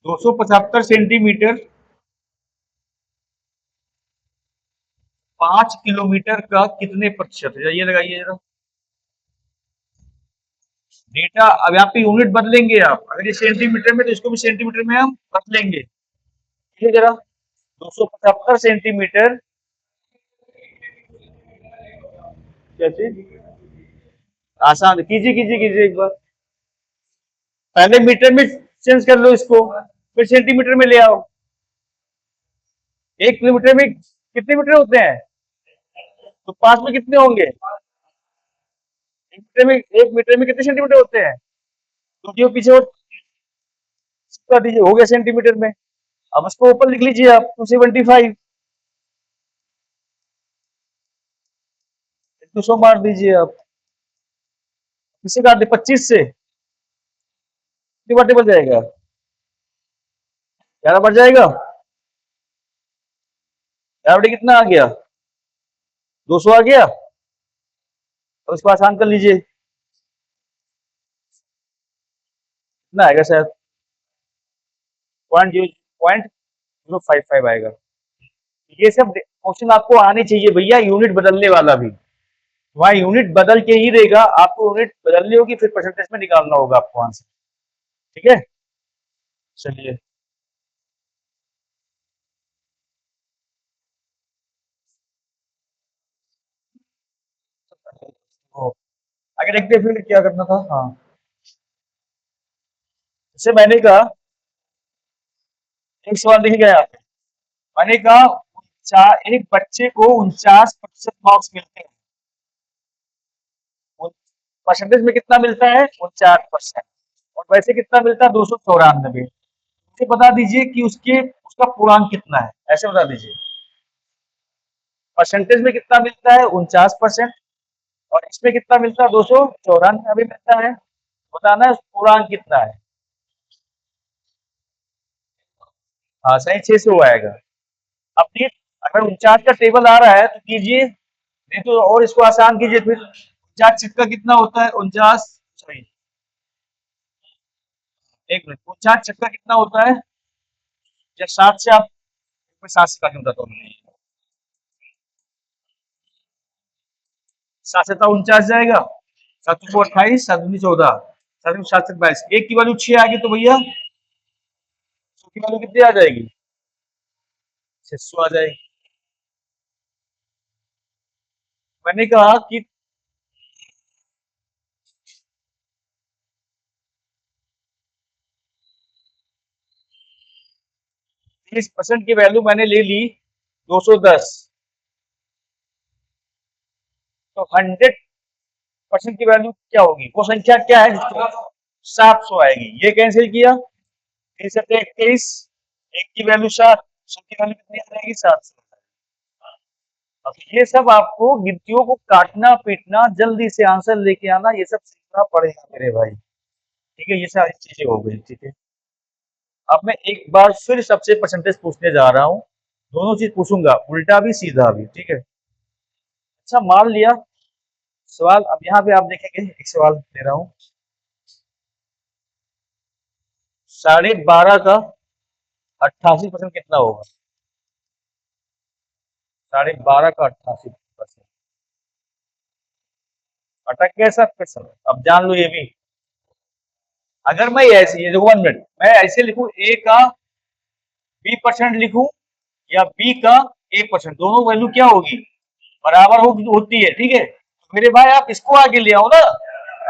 275 सेंटीमीटर 5 किलोमीटर का कितने प्रतिशत है, ये लगाइए जरा। डेटा अब यहाँ पे यूनिट बदलेंगे आप, अगर ये सेंटीमीटर में तो इसको भी सेंटीमीटर में हम बदलेंगे। ठीक है जरा, 275 सेंटीमीटर, क्या चीज, आसान, कीजिए कीजिए कीजिए एक बार, पहले मीटर में चेंज कर लो इसको, फिर सेंटीमीटर में ले आओ। 1 किलोमीटर में कितने मीटर होते हैं, तो 5 में कितने होंगे, 1 मीटर में कितने सेंटीमीटर होते हैं, तो जो पीछे कर दीजिए, हो गया सेंटीमीटर में। अब उसको ऊपर लिख लीजिए आप, 275, 200 मार दीजिए आप, किससे काट दे, 25 से, कितनी बार टेबल जाएगा, 11 बढ़ जाएगा, 11 कितना आ गया, 200 आ गया। अब इसको आसान कर लीजिए, कितना आएगा शायद, 0.055 आएगा। ये सब क्वेश्चन आपको आने चाहिए भैया, यूनिट बदलने वाला भी, वहां यूनिट बदल के ही रहेगा, आपको यूनिट बदलनी होगी, फिर परसेंटेज में निकालना होगा आपको आंसर। ठीक है, चलिए, ओ, आगे देखते हैं फिर क्या करना था। हाँ, जैसे मैंने कहा, एक सवाल लिख गया आप, मैंने कहा एक बच्चे को 49% मार्क्स मिलते हैं, परसेंटेज में कितना मिलता है, 49%। और वैसे कितना मिलता है 294। मुझे बता दीजिए कि उसके उसका पूर्णांक कितना है, ऐसे बता दीजिए। परसेंटेज में कितना मिलता है 49%, और इसमें कितना मिलता है 294 अभी मिलता है। बताना है पूर्णांक कितना है। हाँ सही 600 आएगा। अब ये अगर 49 का टेबल आ रहा है तो कीजिए, नहीं तो और इसको आसान कीजिए फिर। 49 छक्का कितना होता है 49, सॉरी एक मिनट, 49 छक्का कितना होता है, या 60 से आप, मैं 60 से काट बताता हूँ। 7 से 49 जाएगा, 7 को 28, 7 दूनी 14, 7 को 7 तक 22, एक की वैल्यू 6 आ गई तो भैया 100 की वैल्यू कितनी आ जाएगी, 600 आ जाएगी। मैंने कहा कि 30% की वैल्यू मैंने ले ली 210, तो 100% की वैल्यू क्या होगी, वो संख्या क्या है जिसको 700 आएगी। ये कैंसिल किया, 30 एक की वैल्यू 7, 100 की वैल्यू कितनी आ जाएगी 700। अब ये सब आपको गिनतियों को काटना पीटना, जल्दी से आंसर लेके आना, ये सब सीखना पड़ेगा मेरे भाई। ठीक है, ये सारी चीजें हो गई। ठीक है, अब मैं एक बार फिर सबसे परसेंटेज पूछने जा रहा हूँ, दोनों चीज पूछूंगा, उल्टा भी सीधा भी। ठीक है, अच्छा मान लिया सवाल, अब यहाँ पे आप देखेंगे एक सवाल दे रहा हूँ, 12.5 का 88% कितना होगा, 12.5 का 88%। अटक गए सब फिर सब, अब जान लो ये भी। अगर मैं ऐसे, ये देखो 1 मिनट, मैं ऐसे लिखूं ए का B% लिखूं, या बी का A%, दोनों वैल्यू क्या होगी, बराबर होती है। ठीक है, तो मेरे भाई आप इसको आगे ले आओ ना,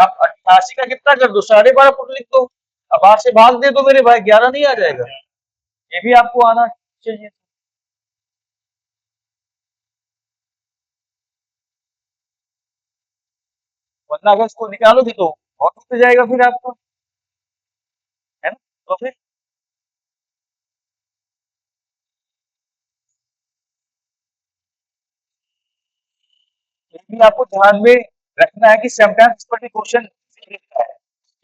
आप 88 का कितना कर दो, 12.5 फुट लिख दो, अब 8 से भाग दे दो मेरे भाई, 11 नहीं आ जाएगा, ये भी आपको आना चाहिए। वरना अगर इसको निकालोगे तो बहुत हो जाएगा फिर आपका, है ना। तो फिर ये भी आपको ध्यान में रखना है कि समटाइम्स इस पर भी क्वेश्चन है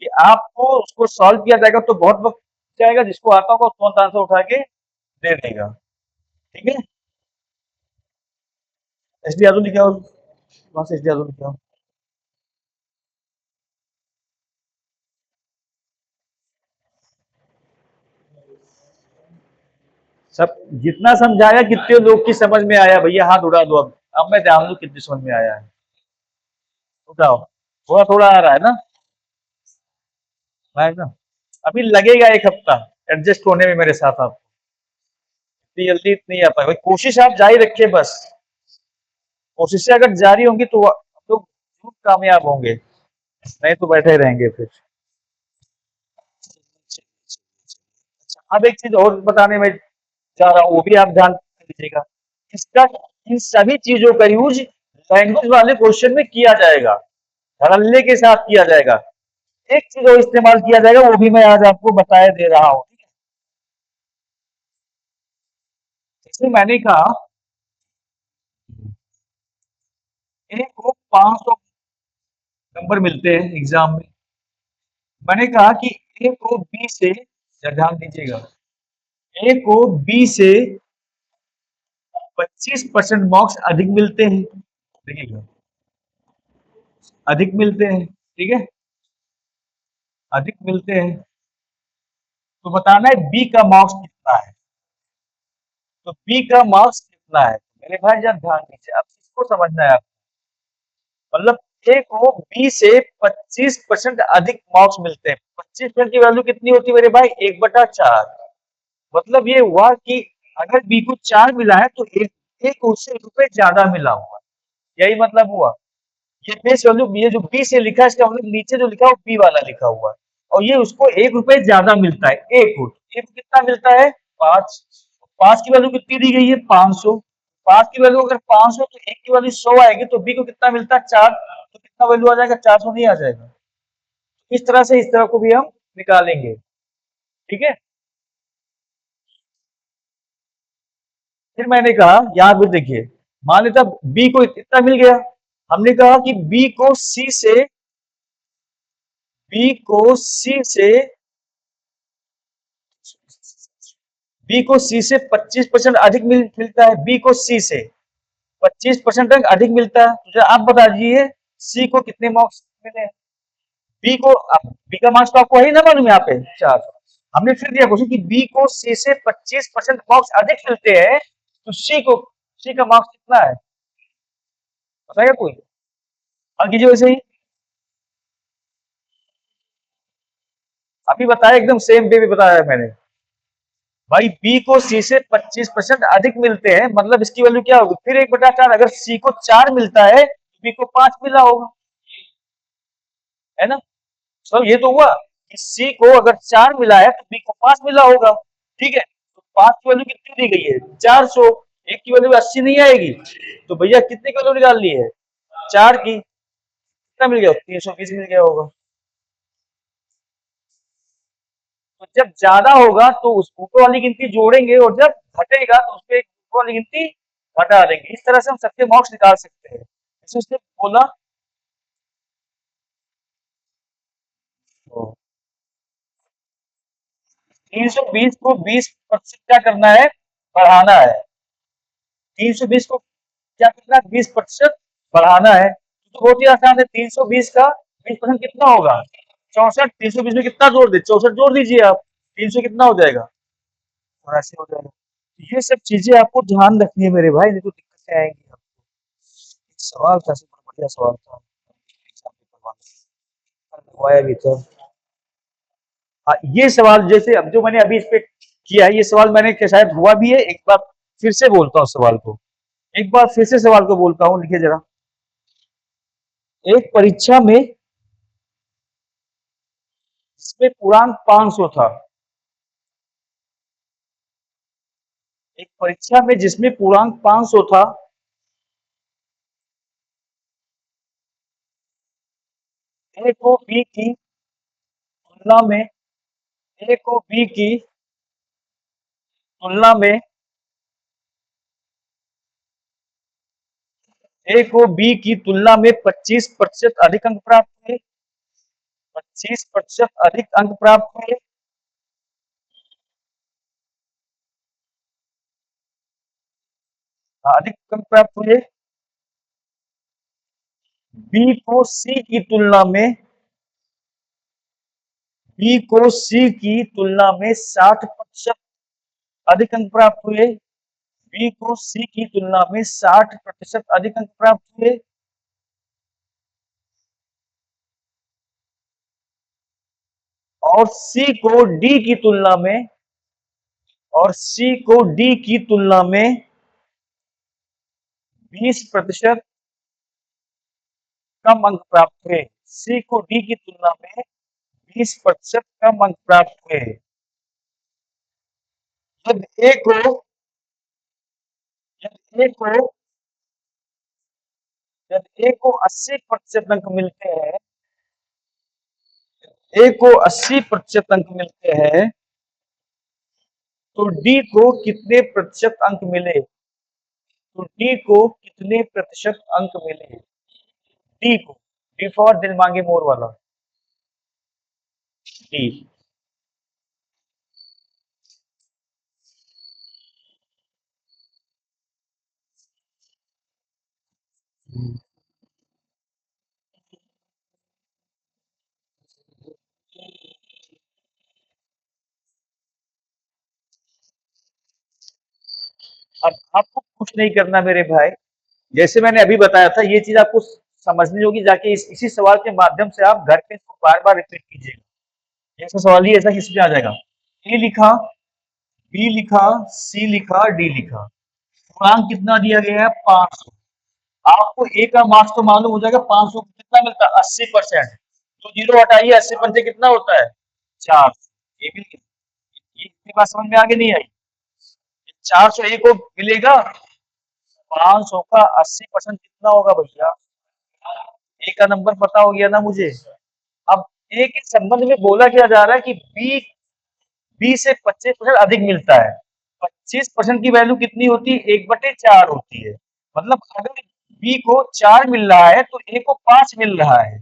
कि आपको उसको सॉल्व किया जाएगा तो बहुत वक्त जाएगा, जिसको आता होगा तुरंत आंसर उठा के दे देगा। ठीक है, एस डी यादव लिखा हो, वहां से एस डी यादव लिखा हो। सब जितना समझाया कितने लोग की समझ में आया भैया, हाथ उड़ा दो। अब मैं ध्यान दू कितनी समझ में आया है, उठाओ, थोड़ा थोड़ा आ रहा है ना, है ना। अभी लगेगा एक हफ्ता एडजस्ट होने में मेरे साथ, आप इतनी जल्दी नहीं आ पाएगा, कोशिश आप जारी रखिए बस, कोशिशें अगर जारी होंगी तो आप लोग जरूर कामयाब होंगे, नहीं तो बैठे रहेंगे फिर। अच्छा, अब एक चीज और बताने में जा रहा हूँ, वो भी आप ध्यान दीजिएगा। इसका, इन सभी चीजों का यूज लैंग्वेज वाले क्वेश्चन में किया जाएगा, धड़ल्ले के साथ किया जाएगा। एक चीज और इस्तेमाल किया जाएगा, वो भी मैं आज आपको बताया दे रहा हूँ। जैसे मैंने कहा ए को 500 नंबर मिलते हैं एग्जाम में, मैंने कहा कि ए को बी से, ध्यान दीजिएगा, ए को बी से 25% मार्क्स अधिक मिलते हैं, देखिएगा, अधिक मिलते हैं। ठीक है, अधिक मिलते हैं, तो बताना है बी का मार्क्स कितना है, तो बी का मार्क्स कितना है मेरे भाई जान, ध्यान दीजिए, अब इसको समझना है आप, मतलब ए को बी से 25% अधिक मार्क्स मिलते हैं, 25% की वैल्यू कितनी होती है मेरे भाई, 1/4। मतलब ये हुआ कि अगर बी को 4 मिला है तो एक एक उससे रुपए ज्यादा मिला हुआ, यही मतलब हुआ। ये फेस वैल्यू, ये जो बी से लिखा है इसका मतलब नीचे जो लिखा है वो बी वाला लिखा हुआ है, और ये उसको 1 रुपए ज्यादा मिलता है, एक को एक कितना मिलता है 5, 5 की वैल्यू कितनी दी गई है 500, 5 की वैल्यू अगर 500 तो एक की वैल्यू 100 आएगी, तो बी को कितना मिलता है 4, तो कितना वैल्यू आ जाएगा 400 नहीं आ जाएगा। इस तरह से इस तरह को भी हम निकालेंगे, ठीक है। फिर मैंने कहा यहाँ पे देखिए, मान लेता बी को इतना मिल गया, हमने कहा कि बी को सी से 25% अधिक मिलता है, बी को सी से 25% तक अधिक मिलता है। तो आप बता दीजिए सी को कितने मार्क्स मिले, बी को, बी का मार्क्स तो आपको है ना मालूम यहाँ पे 4। हमने फिर दिया क्वेश्चन कि बी को सी से 25% मार्क्स अधिक मिलते हैं, तो सी का मार्क्स कितना है, बताएगा कोई? और कीजिए वैसे ही, अभी बताया एकदम सेम वे में बताया मैंने। भाई बी को सी से 25% अधिक मिलते हैं, मतलब इसकी वैल्यू क्या होगी, फिर 1/4। अगर सी को 4 मिलता है तो बी को 5 मिला होगा, है ना। तो ये तो हुआ कि सी को अगर 4 मिला है तो बी को 5 मिला होगा, ठीक है। तो 5 की वैल्यू कितनी दी गई है, 400। एक की वैल्यू 80 नहीं आएगी, तो भैया कितने की वैल्यू निकालनी है, 4 की। कितना मिल गया, 320 मिल गया होगा। तो जब ज्यादा होगा तो उस ऊपर वाली गिनती जोड़ेंगे, और जब घटेगा तो उसपे ऊपर वाली गिनती घटा देंगे। इस तरह से हम सबके मार्क्स निकाल सकते हैं। जैसे उसने बोला, 320 को 20% क्या करना है, बढ़ाना है। 320 को क्या करना है, 20% बढ़ाना है। तो बहुत ही आसान है, 320 का 20% कितना होगा, 64। 320 में कितना जोड़ दे, 64 जोड़ दीजिए आप, 300 कितना हो जाएगा, 84 हो जाएगा। ये सब चीजें आपको ध्यान रखनी है मेरे भाई, नहीं तो दिक्कतें आएंगी आपको। एक सवाल था, super बढ़िया सवाल था, एग्जाम पेपर वाला लगवाया भी था। हाँ, ये सवाल जैसे अब जो मैंने अभी इस पे किया है, ये सवाल मैंने के शायद हुआ भी है। एक बार फिर से बोलता हूँ सवाल को, एक बार फिर से सवाल को बोलता हूँ, लिखिए जरा। एक परीक्षा में जिसमें पूर्णांक 500 था, एक परीक्षा में जिसमें पूर्णांक 500 था, ए को बी की तुलना में, ए को बी की तुलना में, ए को बी की तुलना में 25% अधिक अंक प्राप्त हुए, 25% अधिक अंक प्राप्त हुए। अधिक अंक प्राप्त हुए। बी को सी की तुलना में, बी को सी की तुलना में 60% अधिक अंक प्राप्त हुए। बी को सी की तुलना में 60% अधिक अंक प्राप्त हुए। और सी को डी की तुलना में, और सी को डी की तुलना में 20% कम अंक प्राप्त हुए। सी को डी की तुलना में 20% कम अंक प्राप्त हुए। जब ए को जब ए को जब ए को 80% अंक मिलते हैं, ए को 80% अंक मिलते हैं, तो डी को कितने प्रतिशत अंक मिले, तो डी को कितने प्रतिशत अंक मिले, डी को, डी फॉर दिल मांगे मोर वाला, डी। अब आपको कुछ नहीं करना मेरे भाई, जैसे मैंने अभी बताया था, ये चीज आपको समझनी होगी। जाके इसी सवाल के माध्यम से आप घर पे इसको बार बार रिपीट कीजिएगा। ऐसा सवाल ही ऐसा किसी पे आ जाएगा, ए लिखा, बी लिखा, सी लिखा, डी लिखा, पूर्णांक कितना दिया गया है, 500। आपको ए का मार्क्स तो मालूम हो जाएगा, 500 को कितना मिलता है, 80%। तो जीरो हटाइए, 80% से कितना होता है, 4। ये भी, ये बात समझ में आगे नहीं आई, 400 ए को मिलेगा, 500 का 80% कितना होगा भैया, ए का नंबर पता हो गया ना मुझे। अब ए के संबंध में बोला क्या जा रहा है कि बी बी से 25% अधिक मिलता है। 25% की वैल्यू कितनी होती है? 1/4 होती है। मतलब अगर बी को 4 मिल रहा है तो ए को 5 मिल रहा है।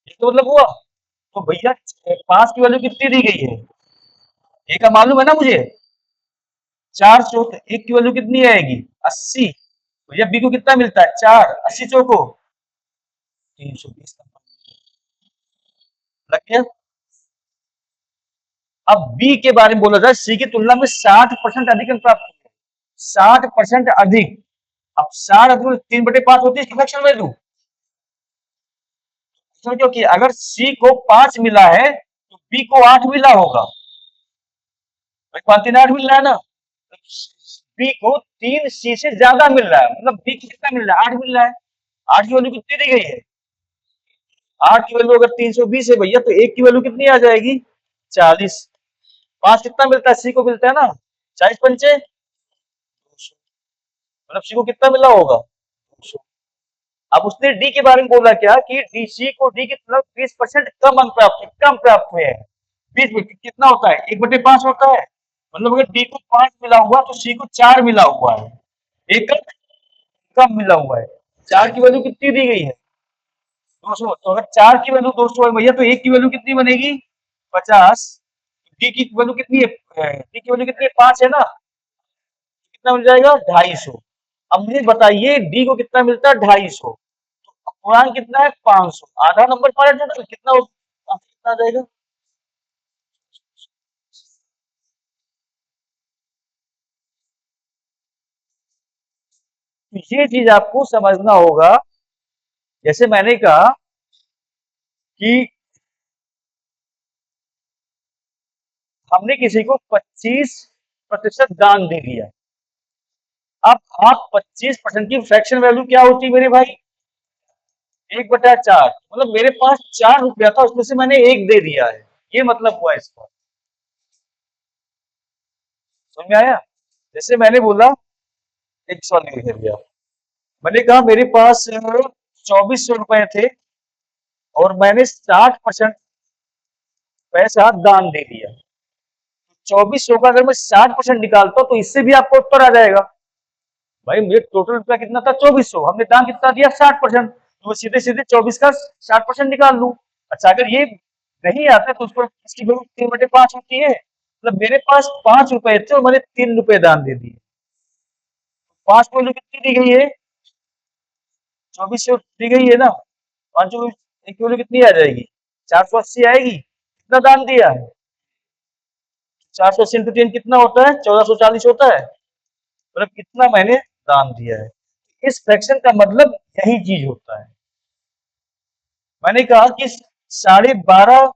ये तो मतलब हुआ। तो भैया 5 की वैल्यू कितनी दी गई है? ए का मालूम है ना मुझे, 4 चौक, एक की वैल्यू कितनी आएगी? 80। भैया बी को कितना मिलता है? 4, 80 चौको 320। लग गया। अब बी के बारे में बोला जाए, सी की तुलना में 60% अधिक अंक प्राप्त हुए। 60% अधिक। अब 60 3/5 होती है फ्रैक्शन वैल्यू। समझो कि अगर सी को 5 मिला है तो बी को 8 मिला होगा। भाई 5 3 8 मिल रहा है ना। बी को 3 सी से ज्यादा मिल रहा है, मतलब बी को कितना मिल रहा है? 8 मिल रहा है। 8 की वैल्यू कितनी दी गई है? 8 की वैल्यू अगर 320 है भैया, तो एक की वैल्यू कितनी आ जाएगी? 40। 5 कितना मिलता है? सी को मिलता है ना 40 पंचे, मतलब सी को कितना मिला होगा? अब उसने डी के बारे में बोला क्या कि डी सी को डी की तुलना 20% कम अंक प्राप्त हुए, कम प्राप्त हुए हैं। 20 कितना होता है? 1/5 होता है। मतलब अगर डी को 5 मिला हुआ तो सी को 4 मिला हुआ है, एक अंक कम मिला हुआ है। 4 की वैल्यू कितनी दी गई है? 200। तो अगर 4 की वैल्यू 200 है भैया, तो एक की वैल्यू कितनी बनेगी? 50। डी की वैल्यू कितनी है? डी की वैल्यू कितनी है? 5 है ना। कितना मिल जाएगा? 250। अब मुझे बताइए डी को कितना मिलता है? 250। पूर्णांक कितना है? 500। आधा नंबर पर कितना कितना आ जाएगा? तो ये चीज आपको समझना होगा। जैसे मैंने कहा कि हमने किसी को 25% दान दे दिया। अब आप 25% की फ्रैक्शन वैल्यू क्या होती है मेरे भाई? 1/4। मतलब मेरे पास 4 रुपया था, उसमें से मैंने एक दे दिया है। ये मतलब हुआ इसका। समझ में आया? जैसे मैंने बोला, एक सवाल लिख दिया, मैंने कहा मेरे पास 2400 रुपए थे और मैंने 60% पैसा दान दे दिया। 2400 का अगर मैं 60% निकालता हूं तो इससे भी आपको उत्तर आ जाएगा। भाई मुझे टोटल रुपया कितना था? 2400। हमने दान कितना दिया? 60%। तो सीधे सीधे 24 का 60% निकाल लू। अच्छा अगर ये नहीं आता तो उसको इसकी वैल्यू 3/5 होती है। मतलब मेरे पास 5 रुपए थे और मैंने 3 रुपए दान दे दिए। 5 वैल्यू कितनी दी गई है? 2400 दी गई है ना। 5 एक वैल्यू कितनी आ जाएगी? 480 आएगी। कितना दान दिया है? 480 इंटू 3 कितना होता है? 1440 होता है। मतलब कितना मैंने दान दिया है। इस फ्रैक्शन का मतलब यही चीज होता है। मैंने कहा कि 12.5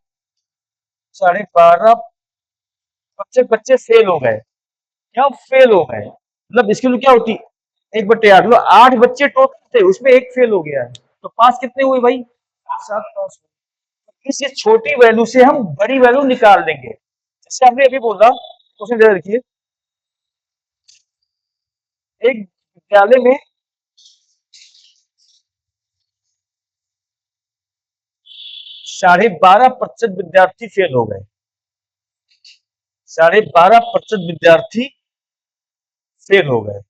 12.5 बच्चे फेल हो गए। क्यों फेल हो गए? मतलब इसकी तो क्या होती? 1/8। मतलब 8 बच्चे टोटल थे, उसमें एक फेल हो गया है। तो 5 कितने हुए भाई? 7 पास। इस छोटी वैल्यू से हम बड़ी वैल्यू निकाल देंगे। जैसे हमने अभी बोला, क्वेश्चन दे रखिए, एक विद्यालय में 12.5% विद्यार्थी फेल हो गए। 12.5% विद्यार्थी फेल हो गए।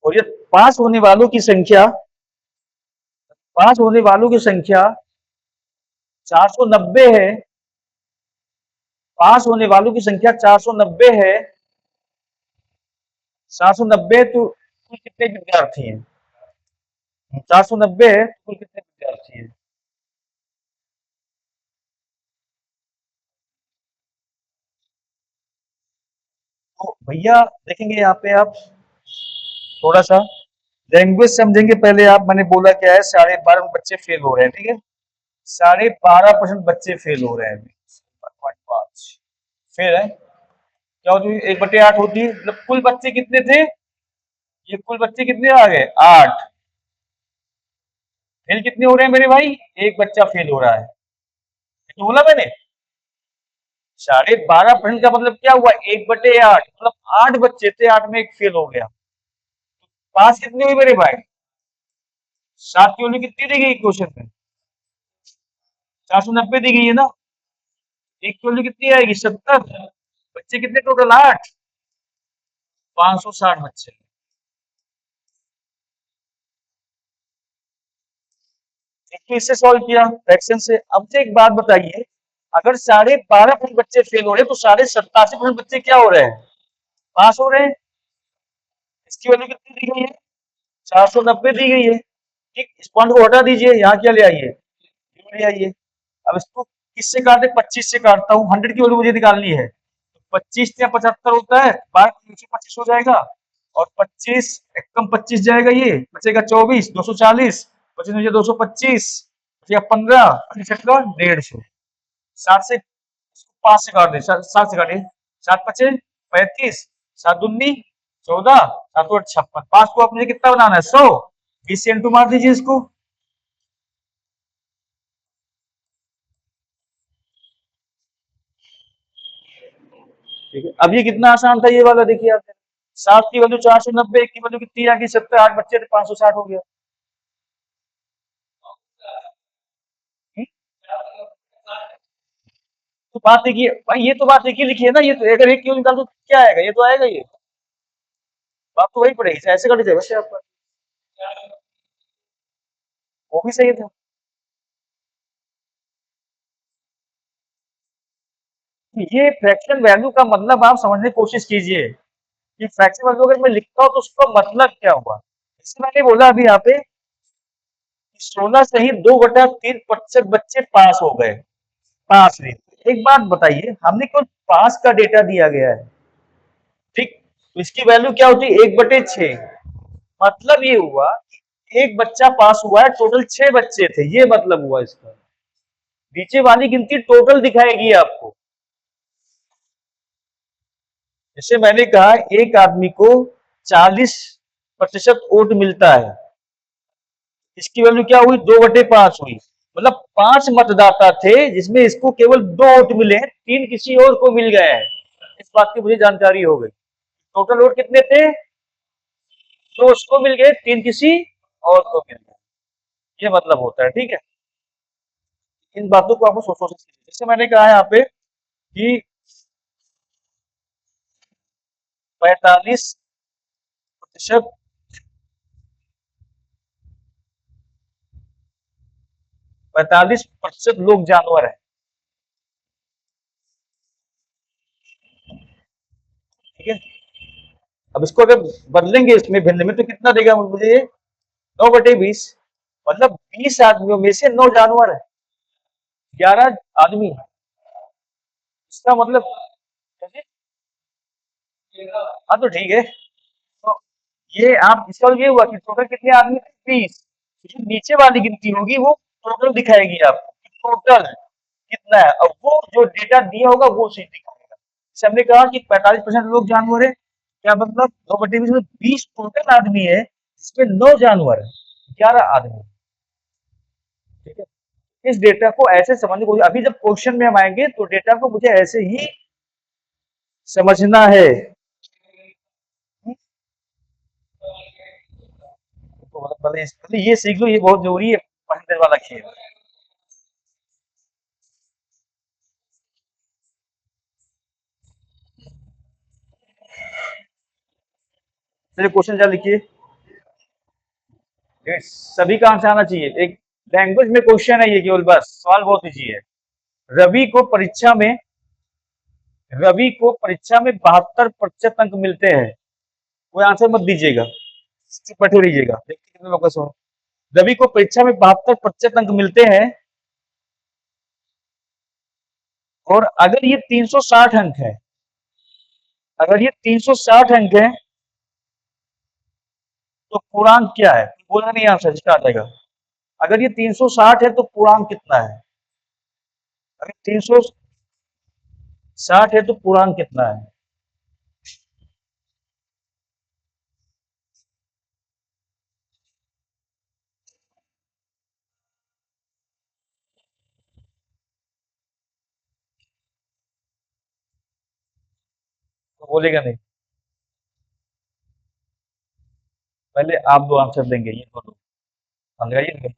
और ये पास होने वालों की संख्या, पास होने वालों की संख्या 490 है। पास होने वालों की संख्या 490 है। 490 तो कुल कितने विद्यार्थी हैं? 490 है तो कुल कितने विद्यार्थी हैं? तो भैया देखेंगे यहाँ पे आप थोड़ा सा लैंग्वेज समझेंगे पहले आप। मैंने बोला क्या है? 12.5 बच्चे फेल हो रहे हैं, ठीक है। 12.5% बच्चे फेल हो रहे हैं। 5 फेल है। क्या होती है? 1/8 होती है। मतलब कुल बच्चे कितने थे? ये कुल बच्चे कितने आ गए? 8। फेल कितने हो रहे हैं मेरे भाई? एक बच्चा फेल हो रहा है, तो बोला मैंने। 12.5% का मतलब क्या हुआ, 1/8, मतलब 8 बच्चे थे, 8 में एक फेल हो गया। पास कितनी हुई मेरे भाई? 7 की वैल्यू कितनी दी गई क्वेश्चन में? 490 दी गई है ना। एक की वैल्यू कितनी आएगी? 70। बच्चे कितने टोटल? 8। 560 बच्चे। एक तो इससे सॉल्व किया फ्रैक्शन से। अब से एक बात बताइए, अगर 12.5% बच्चे फेल हो रहे हैं तो 87.5% बच्चे क्या हो रहे हैं? पास हो रहे हैं। इसकी वैल्यू कितनी दी गई है? 490 दी गई है। ठीक, इस पॉइंट को हटा दीजिए, यहाँ क्या ले आइए? क्यों ले आइए? अब इसको किससे काटे? 25 से काटता हूँ। 100 की वैल्यू मुझे निकालनी है। तो 25 या 75 होता है, 12 हो जाएगा। और 25 एकम 25 जाएगा, ये बचेगा 24, 240, 25 में 225, बचेगा 15, 150। 60 से 5 से काट दे, 7 से काटे, 7 पचे 35, 7 दूनी 14, 7 8 56। 5 को आप मुझे कितना बनाना है? 100। 20 से इंटू मार दीजिए इसको। ठीक है, अब ये कितना आसान था ये वाला, देखिए आप। 7 की वैल्यू 490, की वैल्यू कितनी आ गई? 70। 8 बच्चे थे, 560 हो गया। हम्म? तो बात देखिए भाई, ये तो बात एक ही लिखी है ना। ये तो अगर एक क्यों निकाल तो क्या आएगा? ये तो आएगा ये। बात तो वही पड़ेगी, ऐसे कर दीजिए वैसे आपका। वो भी सही था। ये फ्रैक्शन वैल्यू का मतलब आप समझने की कोशिश कीजिए कि फ्रैक्शन वैल्यू अगर मैं लिखता हूं तो उसका मतलब क्या हुआ। जैसे मैंने बोला अभी यहाँ पे, 16 से ही 2/3% बच्चे पास हो गए। पास नहीं। एक बात बताइए, हमने केवल पास का डेटा दिया गया है, ठीक, तो इसकी वैल्यू क्या होती है? 1/6। मतलब ये हुआ कि एक बच्चा पास हुआ है, टोटल 6 बच्चे थे, ये मतलब हुआ इसका। नीचे वाली गिनती टोटल दिखाएगी आपको। जैसे मैंने कहा, एक आदमी को 40% वोट मिलता है, इसकी वैल्यू क्या हुई? 2/5 हुई। मतलब 5 मतदाता थे जिसमें इसको केवल 2 वोट मिले हैं, 3 किसी और को मिल गए हैं। इस बात की मुझे जानकारी हो गई। टोटल वोट कितने थे? 2 उसको मिल गए, 3 किसी और को मिल गए। ये मतलब होता है, ठीक है। इन बातों को आपको सोच सोच जैसे मैंने कहा यहाँ पे कि 45% 45% लोग जानवर है, ठीक है। अब इसको अगर बदलेंगे इसमें भिन्न में तो कितना देगा मुझे ये? 9/20। मतलब 20 आदमियों में से 9 जानवर है, 11 आदमी है। इसका मतलब कैसे? हाँ तो ठीक है। तो ये आप, इसका मतलब ये हुआ कि टोटल कितने आदमी थे? 20। जो नीचे वाली गिनती होगी वो टोटल दिखाएगी आपको, टोटल कितना है। और वो जो डेटा दिया होगा वो चीज दिखाएगा। जैसे हमने कहा कि 45% लोग जानवर है, क्या मतलब? 2/20 में 20 टोटल आदमी है, जिसमें 9 जानवर है, 11 आदमी, ठीक है। इस डेटा को ऐसे समझने को, अभी जब क्वेश्चन में हम आएंगे तो डेटा को मुझे ऐसे ही समझना है। तो मतलब ये सीख लो, ये बहुत जरूरी है परसेंटेज वाला खेल। चलिए क्वेश्चन क्या लिखिए। सभी का आंसर आना चाहिए। एक लैंग्वेज में क्वेश्चन है ये, केवल बस सवाल बहुत इजी है। रवि को परीक्षा में रवि को परीक्षा में 72% अंक मिलते हैं। कोई आंसर मत दीजिएगा, बैठे रहिएगा, देखते कितने लोग का सुनो। रवि को परीक्षा में 72% अंक मिलते हैं, और अगर ये 360 अंक है, अगर ये 360 अंक है तो पूर्णांक क्या है? बोला नहीं आंसर, इसका आ जाएगा। अगर ये 360 है तो पूर्णांक कितना है? अगर 360 है तो पूर्णांक कितना है? बोलेगा नहीं। पहले आप दो आंसर देंगे, ये दोनों लगाइए।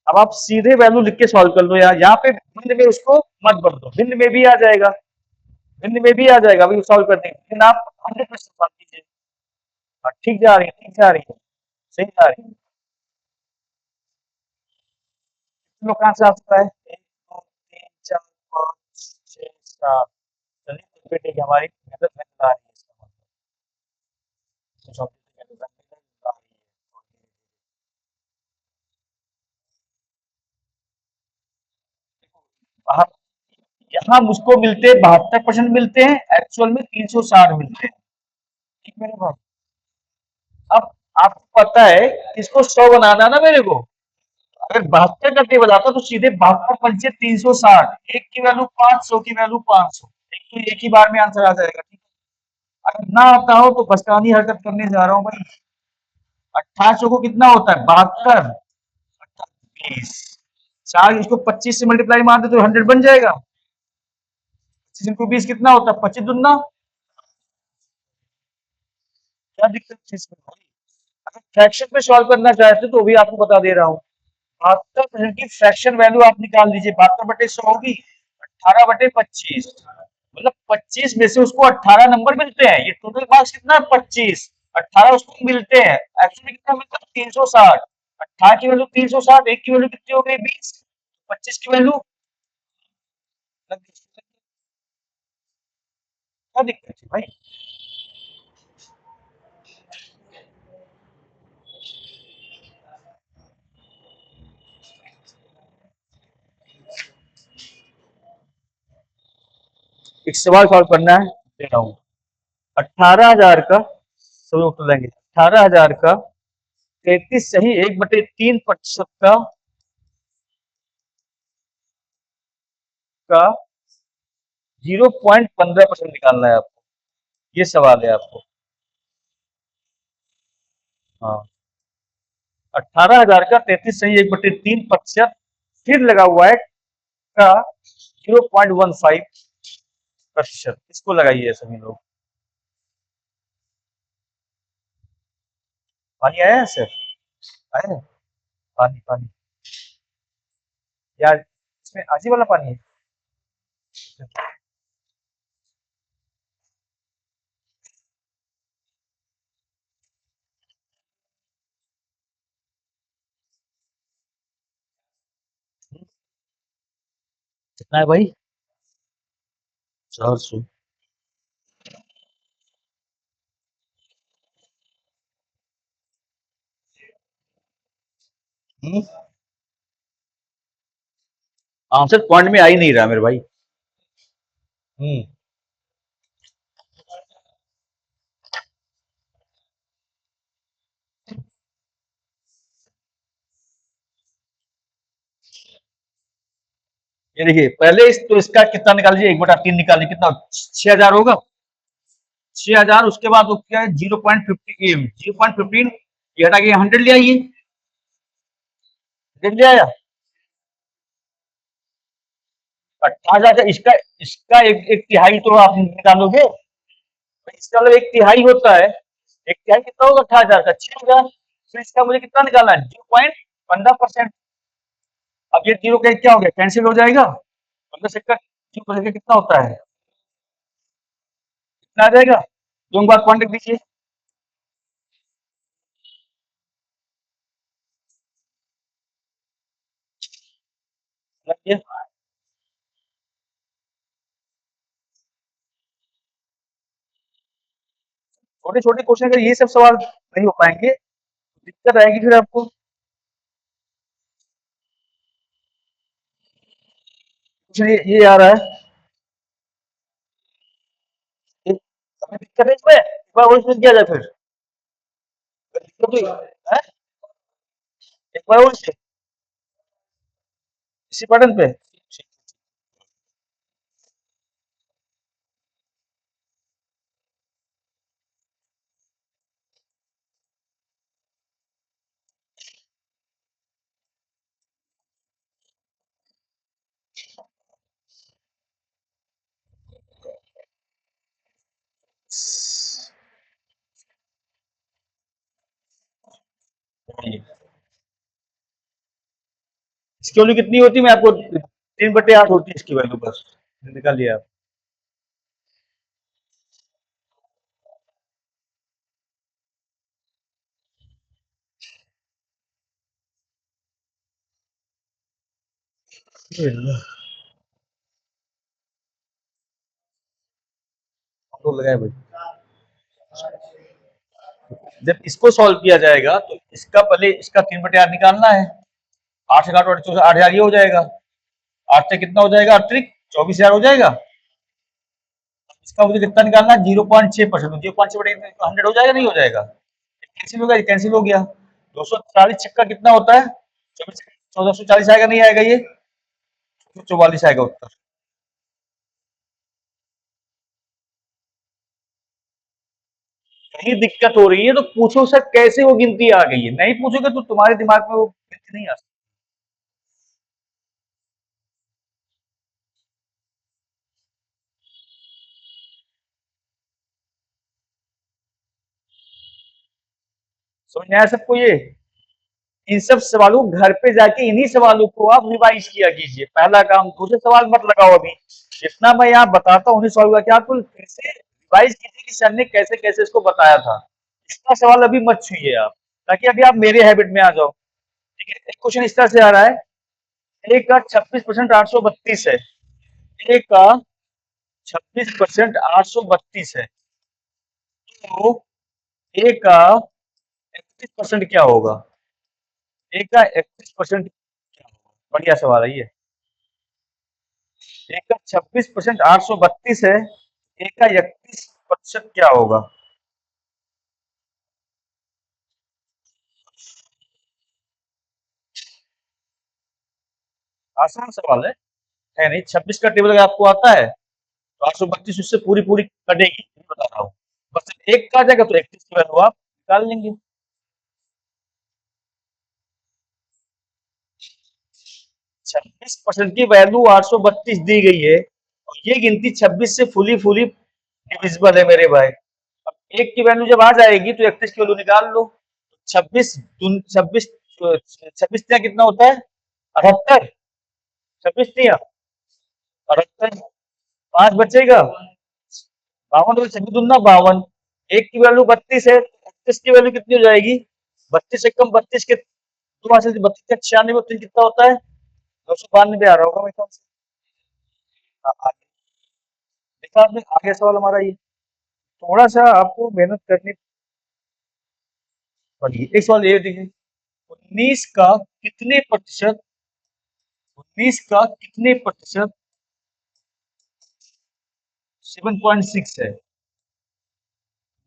अब आप सीधे वैल्यू लिख के सॉल्व कर लो यार, यहाँ पे भिन्न में उसको मत भर दो, भिन्न में भी आ जाएगा, भिन्न में भी आ जाएगा, अभी सॉल्व कर देंगे, लेकिन आप 100% सॉल्व कीजिए। हाँ, ठीक जा रही है, ठीक जा रही है, सही जा रही है। लोग कहाँ से आ सकता है? 1 2 3 4 5 6 7। चलिए तो बेटे की हमारी मेहनत में आ रही है, इसका मतलब तो सब मेहनत आ रही है। आप यहाँ मुझको मिलते हैं 72% मिलते हैं, एक्चुअल में 360 मिलते हैं। ठीक मेरे भाई। अब आपको पता है इसको 100 बनाना ना मेरे को, अगर 72 का टेबल आता तो सीधे 72 पंचे 360, एक की वैल्यू 500 की वैल्यू 500, एक तो एक ही बार में आंसर आ जाएगा। ठीक है, अगर ना आता हो तो बचकानी हरकत करने जा रहा हूँ भाई। 2800 को कितना होता है? 72, 20, 4 इसको 25 से मल्टीप्लाई मार दे तो 100 बन जाएगा। 25 इंटू 20 कितना होता है? 25 दुना। क्या दिक्कत है इसमें भाई? अगर फ्रैक्शन में सॉल्व करना चाहते तो भी आपको बता दे रहा हूँ, 72% की फ्रैक्शन वैल्यू आप निकाल लीजिए, 72/100 होगी 18/25, मतलब 25 में से उसको 18 नंबर मिलते हैं, ये टोटल मार्क्स कितना है? 25, 18 उसको मिलते हैं, एक्चुअली कितना मिलता है? 360। 18 की वैल्यू 360, एक की वैल्यू कितनी हो गई? 20, 25 की वैल्यू। क्या दिक्कत है भाई? एक सवाल सॉल्व करना है, दे रहा हूँ। 18,000 का सभी उत्तर देंगे। 18,000 का 33 सही 1/3% का 0.15% निकालना है आपको, ये सवाल है आपको। हाँ, 18,000 का 33 सही 1/3% फिर लगा हुआ है का 0.15%, इसको लगाइए सभी लोग। पानी आया है सर? आया है? पानी पानी यार, इसमें आजी वाला पानी है। कितना है भाई? 400। आंसर पॉइंट में आ ही नहीं रहा मेरे भाई। हम्म ये देखिए, पहले तो इसका कितना निकाल लीजिए, 1/3 निकालिए, कितना? 6,000 होगा। 6,000, उसके बाद वो क्या है? 0.15, ये हटा के 100 ले आइए, 100 ले आया। 18,000 का इसका इसका एक तिहाई तो आप निकालोगे, तो इसका मतलब एक तिहाई होता है। एक तिहाई कितना होगा? 18,000 का 6,000, तो इसका मुझे कितना निकालना है? 0.15%। अब ये जीरो का क्या हो गया? कैंसिल हो जाएगा, 15 से का जीरो करके कितना होता है? कितना आ जाएगा? दो बार पॉइंट लिख दीजिए। छोटे छोटे क्वेश्चन अगर ये सब सवाल नहीं हो पाएंगे, दिक्कत आएगी फिर आपको। ये आ रहा है, हमें दिक्कत है इसमें, एक बार और इसमें किया जाए फिर। दिक्कत हुई है? एक बार और इसी पैटर्न पे। इसकी वैल्यू कितनी होती है, मैं आपको 3/8 होती है इसकी वैल्यू, बस निकाल लिया आप। तो लगाए भाई, जब इसको सॉल्व किया जाएगा तो इसका पहले इसका 3/8 निकालना है। 8 से काटो, 8,000 ये हो जाएगा। 8 से कितना हो जाएगा, अतिरिक्त 24,000 हो जाएगा। इसका मुझे कितना निकालना है, 0.6%। 0.6 100 हो जाएगा, नहीं हो जाएगा, कैंसिल होगा, ये कैंसिल हो गया। 240 छक्का कितना होता है, 1440 आएगा, नहीं आएगा, ये 44 आएगा उत्तर। कहीं दिक्कत हो रही है तो पूछो सर कैसे वो गिनती आ गई है, नहीं पूछोगे तो तुम्हारे दिमाग में वो गिनती नहीं आ सकती। समझ में आया सबको ये? इन सब सवालों को घर पे जाके इन्हीं सवालों को आप रिवाइज किया कीजिए। पहला काम, दूसरे सवाल मत लगाओ अभी, जितना मैं यहाँ बताता हूँ उन्हीं सवाल का क्या आप फिर से रिवाइज कीजिए कि सर ने कैसे कैसे इसको बताया था। इसका सवाल अभी मत छूइए आप, ताकि अभी आप मेरे हैबिट में आ जाओ। ठीक है, एक क्वेश्चन इस तरह से आ रहा है, एक का 26% 832 है, एक का 26% 832 है, तो एक का 31% क्या होगा? एक का 31% क्या होगा? बढ़िया सवाल है ये। एक का 26%, 832 है, एक का 31% क्या होगा? आसान सवाल है नहीं? 26 का टेबल अगर आपको आता है तो 832 उससे पूरी पूरी कटेगी, ये बता रहा हूँ। बस एक का आ जाएगा तो 31 की वैल्यू आप निकाल लेंगे। 26% की वैल्यू 832 दी गई है, और ये गिनती 26 से फुली फुली डिविजिबल है मेरे भाई। अब एक की वैल्यू जब आ जाएगी तो 31 की वैल्यू निकाल लो। 26 छब्बीस, 26 कितना होता है, 78। 26 दिया 78, 5 बचेगा 52, तो 26 दूना 52। एक की वैल्यू 32 है, 32 की वैल्यू कितनी हो जाएगी, 32 से कम, 32 के दो हासिल, 32 का 96, 3 कितना होता है, 292 आ रहा होगा मेरे ख्याल से। आगे देखा आपने, आगे सवाल हमारा ये थोड़ा सा आपको मेहनत करनी पड़ेगी। एक सवाल ये देखिए, 19 का कितने प्रतिशत, 19 का कितने प्रतिशत 7.6 है?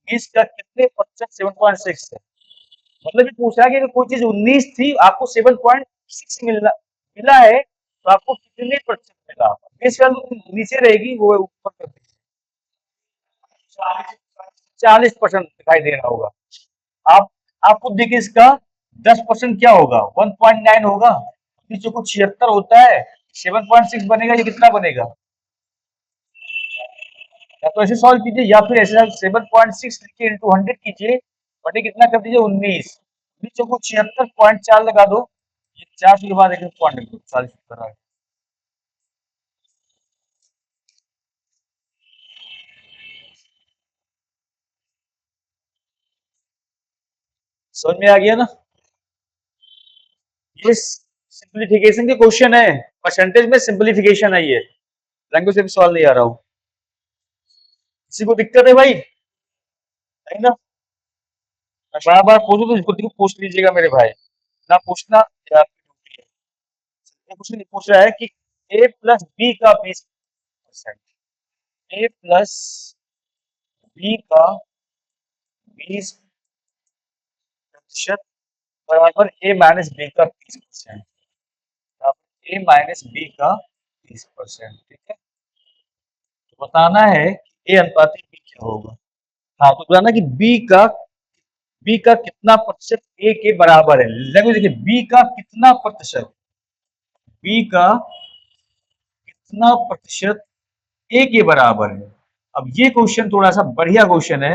19 का कितने प्रतिशत 7.6 है? मतलब ये पूछा है कि अगर कोई चीज 19 थी, आपको 7.6 मिला है, तो आपको कितने प्रतिशत मिला? बेस वैल्यू नीचे रहेगी, वो ऊपर कर दीजिए। 40% दिखाई दे रहा होगा। आप आपको देखिए, इसका 10% क्या होगा, 1.9 होगा। नीचे को 76 होता है, 7.6 बनेगा, ये कितना बनेगा? या तो ऐसे सॉल्व कीजिए, या फिर ऐसे 7.6 लिखिए इंटू 100 कीजिए, बटे कितना कर दीजिए 19। नीचे को 76.4 लगा दो, ये 4 के बाद एक पॉइंट लिख दो, 40 समझ में आ गया ना? ये सिंप्लीफिकेशन के क्वेश्चन है, परसेंटेज में सिंप्लीफिकेशन है ये, लैंग्वेज से भी सवाल नहीं आ रहा हूँ। किसी को दिक्कत है भाई? नहीं ना? बार बार पूछो तो इसको पूछ लीजिएगा मेरे भाई, ना पूछना या आपकी ड्यूटी है। क्वेश्चन पूछ रहा है कि a प्लस बी का 20%, a प्लस बी का 20% बराबर a माइनस बी का 30%, a माइनस बी का 30%। ठीक है, तो बताना है कि a अनुपात b क्या होगा। हाँ, तो बताना कि बी का कितना प्रतिशत ए के बराबर है। देखिए, बी का कितना प्रतिशत, बी का कितना प्रतिशत ए के बराबर है। अब ये क्वेश्चन थोड़ा सा बढ़िया क्वेश्चन है,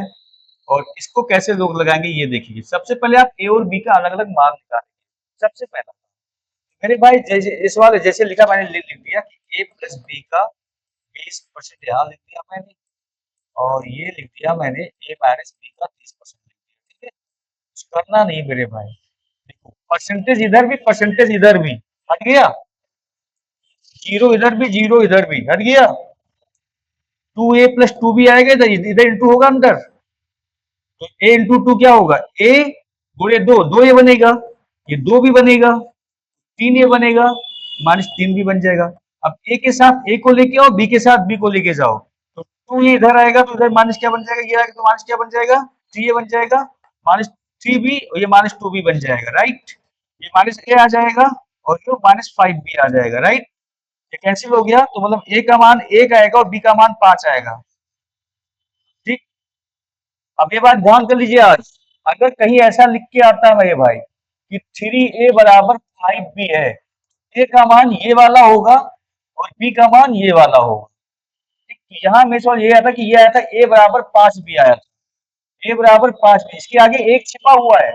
और इसको कैसे लोग लगाएंगे ये देखिए। सबसे पहले आप ए और बी का अलग अलग मान निकालेंगे। सबसे पहला मेरे भाई जैसे इस वाले जैसे लिखा मैंने लिख दिया कि A+B का 20% यहाँ लिख दिया मैंने, और ये लिख दिया मैंने A-B का 30% लिख दिया, ठीक है। कुछ करना नहीं मेरे भाई, देखो परसेंटेज इधर भी हट गया, जीरो इधर भी, जीरो इधर भी हट गया, 2A+2B आएगा, इधर इधर इंटू होगा अंदर, तो A इंटू टू क्या होगा, A गुणे दो, दो ए बनेगा, ये दो भी बनेगा, तीन ये बनेगा, -3 भी बन जाएगा। अब ए के साथ ए को लेके आओ, बी के साथ बी को लेके जाओ, तो टू ये इधर आएगा, तो इधर माइनस क्या बन जाएगा, ये आएगा तो माइनस क्या बन जाएगा, थ्री ये बन जाएगा, -3b और ये -2b बन जाएगा, राइट। ये माइनस ए आ जाएगा और ये -5b आ जाएगा, राइट। ये कैंसिल हो गया, तो मतलब ए का मान 1 आएगा और बी का मान 5 आएगा, ठीक। अब ये बात ध्यान कर लीजिए, आज अगर कहीं ऐसा लिख के आता है मेरे भाई कि 3a बराबर 5b है, ए का मान ये वाला होगा और बी का मान ये वाला होगा, ठीक। तो यहाँ मेरे सवाल ये आया था कि ये आया था ए बराबर 5b आया था, ए बराबर 5b, इसके आगे एक छिपा हुआ है,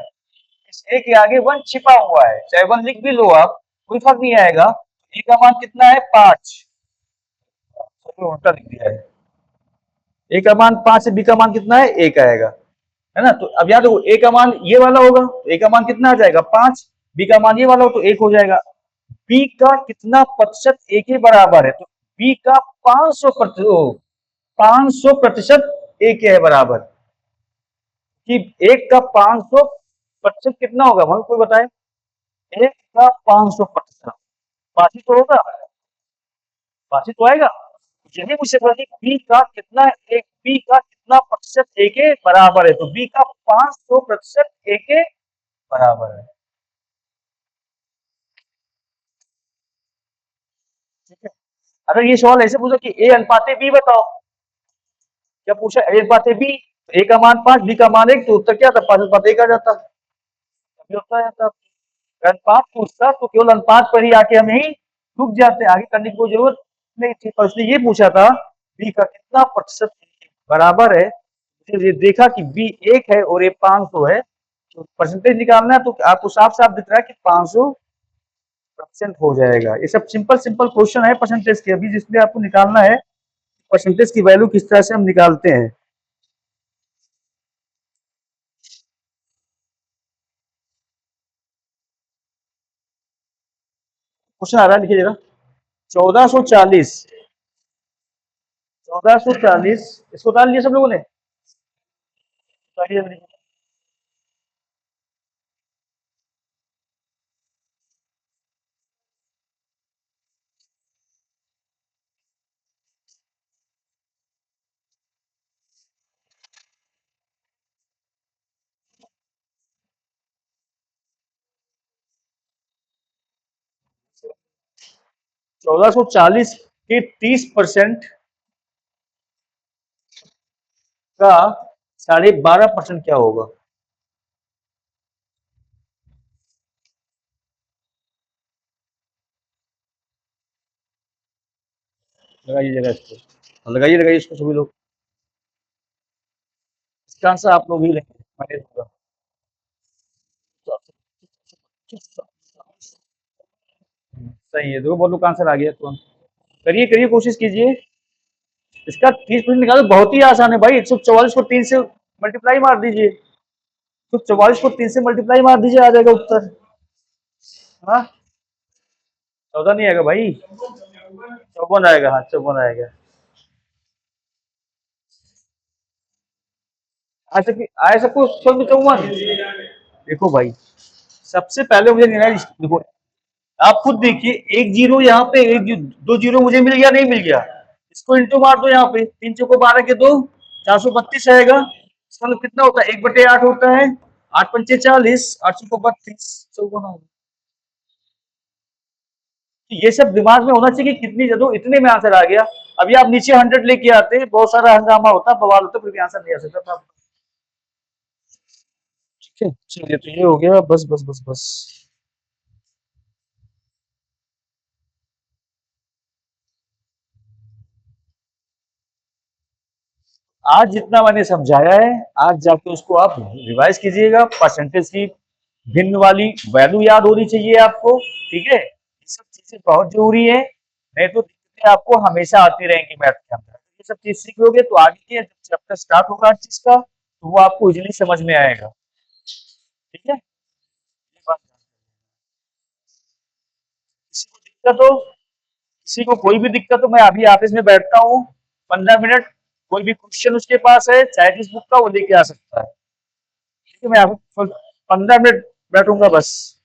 इस ए के आगे 1 छिपा हुआ है, चाहे 1 लिख भी लो आप, कोई फर्क नहीं आएगा। ए का मान कितना है, 5, उल्टा लिख दिया है, ए का मान 5 है, बी का मान कितना है, 1 आएगा, है ना। तो अब याद देखो, ए का मान ये वाला होगा, तो ए का मान कितना आ जाएगा, 5, बी का मान ये वाला हो तो 1 हो जाएगा। बी का कितना प्रतिशत ए के बराबर है, तो बी का 500% ए के बराबर, कि एक का 500% कितना होगा, हमें कोई बताए, एक का 500%, पांच ही तो होगा, पांच ही तो आएगा। यही मुझसे बोला कि बी का कितना, एक बी का कितना प्रतिशत ए के बराबर है, तो बी का 500% ए के बराबर है, ठीक है। अगर ये सवाल ऐसे पूछा कि ए अनुपाते बी बताओ, क्या पूछा, ए अनुपाते बी, ए का मान 5, बी का मान 1, तो उत्तर क्या था, 5:1 आ जाता, अभी होता जाता। अनुपात पूछता तो केवल अनुपात पर ही आके हम यही रुक जाते, आगे करने की कोई जरूरत नहीं थी, पर उसने ये पूछा था बी का कितना प्रतिशत बराबर है, ये देखा कि बी 1 है और ए 500 है, तो परसेंटेज निकालना है, तो आपको साफ साफ दिख रहा है कि 500% हो जाएगा। ये सब सिंपल सिंपल क्वेश्चन है परसेंटेज के, अभी जिसमें आपको निकालना है परसेंटेज की वैल्यू किस तरह से हम निकालते हैं। क्वेश्चन आ रहा है, लिखिए जरा, 1440, 1440 इसको उतार लिया सब लोगों ने, 1440 के 30% का 12.5% क्या होगा, लगाइए जरा इसको, लगाइए लगाइए इसको सभी लोग, इसका आंसर आप लोग ही लेंगे, मैंने दूंगा। सही है, देखो बोलो, आंसर आ गया तुरंत, करिए करिए कोशिश कीजिए, इसका 30% निकालो, बहुत ही आसान है भाई, 144 को 3 से मल्टीप्लाई मार दीजिए, 144 को 3 से मल्टीप्लाई मार दीजिए, आ जाएगा उत्तर। हाँ, 14 नहीं आएगा भाई, 54 आएगा, हाँ 54 आएगा। आया सबको 54। देखो भाई, सबसे पहले मुझे देखो, आप खुद देखिए, एक जीरो यहाँ पे, दो जीरो मुझे मिल गया, नहीं मिल गया, इसको इंटू मार दो, यहाँ पे 3 चौको 12 के 2, 432 आएगा, इसका मतलब कितना होता है, 1/8 होता है, 8 पंचे 40, 8 चौको 32, 54। ये सब दिमाग में होना चाहिए कि कितनी जरूर, इतने में आंसर आ गया। अभी आप नीचे 100 लेके आते, बहुत सारा हंगामा होता, बवाल होता, फिर भी आंसर नहीं आ सकता था। ठीक है, चलिए, तो ये हो गया, बस बस बस बस। आज जितना मैंने समझाया है, आज जाके उसको आप रिवाइज कीजिएगा, परसेंटेज की भिन्न वाली वैल्यू याद होनी चाहिए आपको, ठीक है। चीजें बहुत जरूरी है, नहीं तो दिक्कतें आपको हमेशा आती रहेंगी मैथ के अंदर। ये सब चीज सीख लोगे तो आगे के जब चैप्टर स्टार्ट होगा हर चीज का, तो वो आपको इजीली समझ में आएगा। ठीक है, ये बात ध्यान रखना। किसी को दिक्कत हो, किसी को कोई भी दिक्कत हो, मैं अभी ऑफिस में बैठता हूँ 15 मिनट, कोई भी क्वेश्चन उसके पास है चाहे जिस बुक का, वो लेके आ सकता है। ठीक है, मैं आपको 15 मिनट बैठूंगा बस।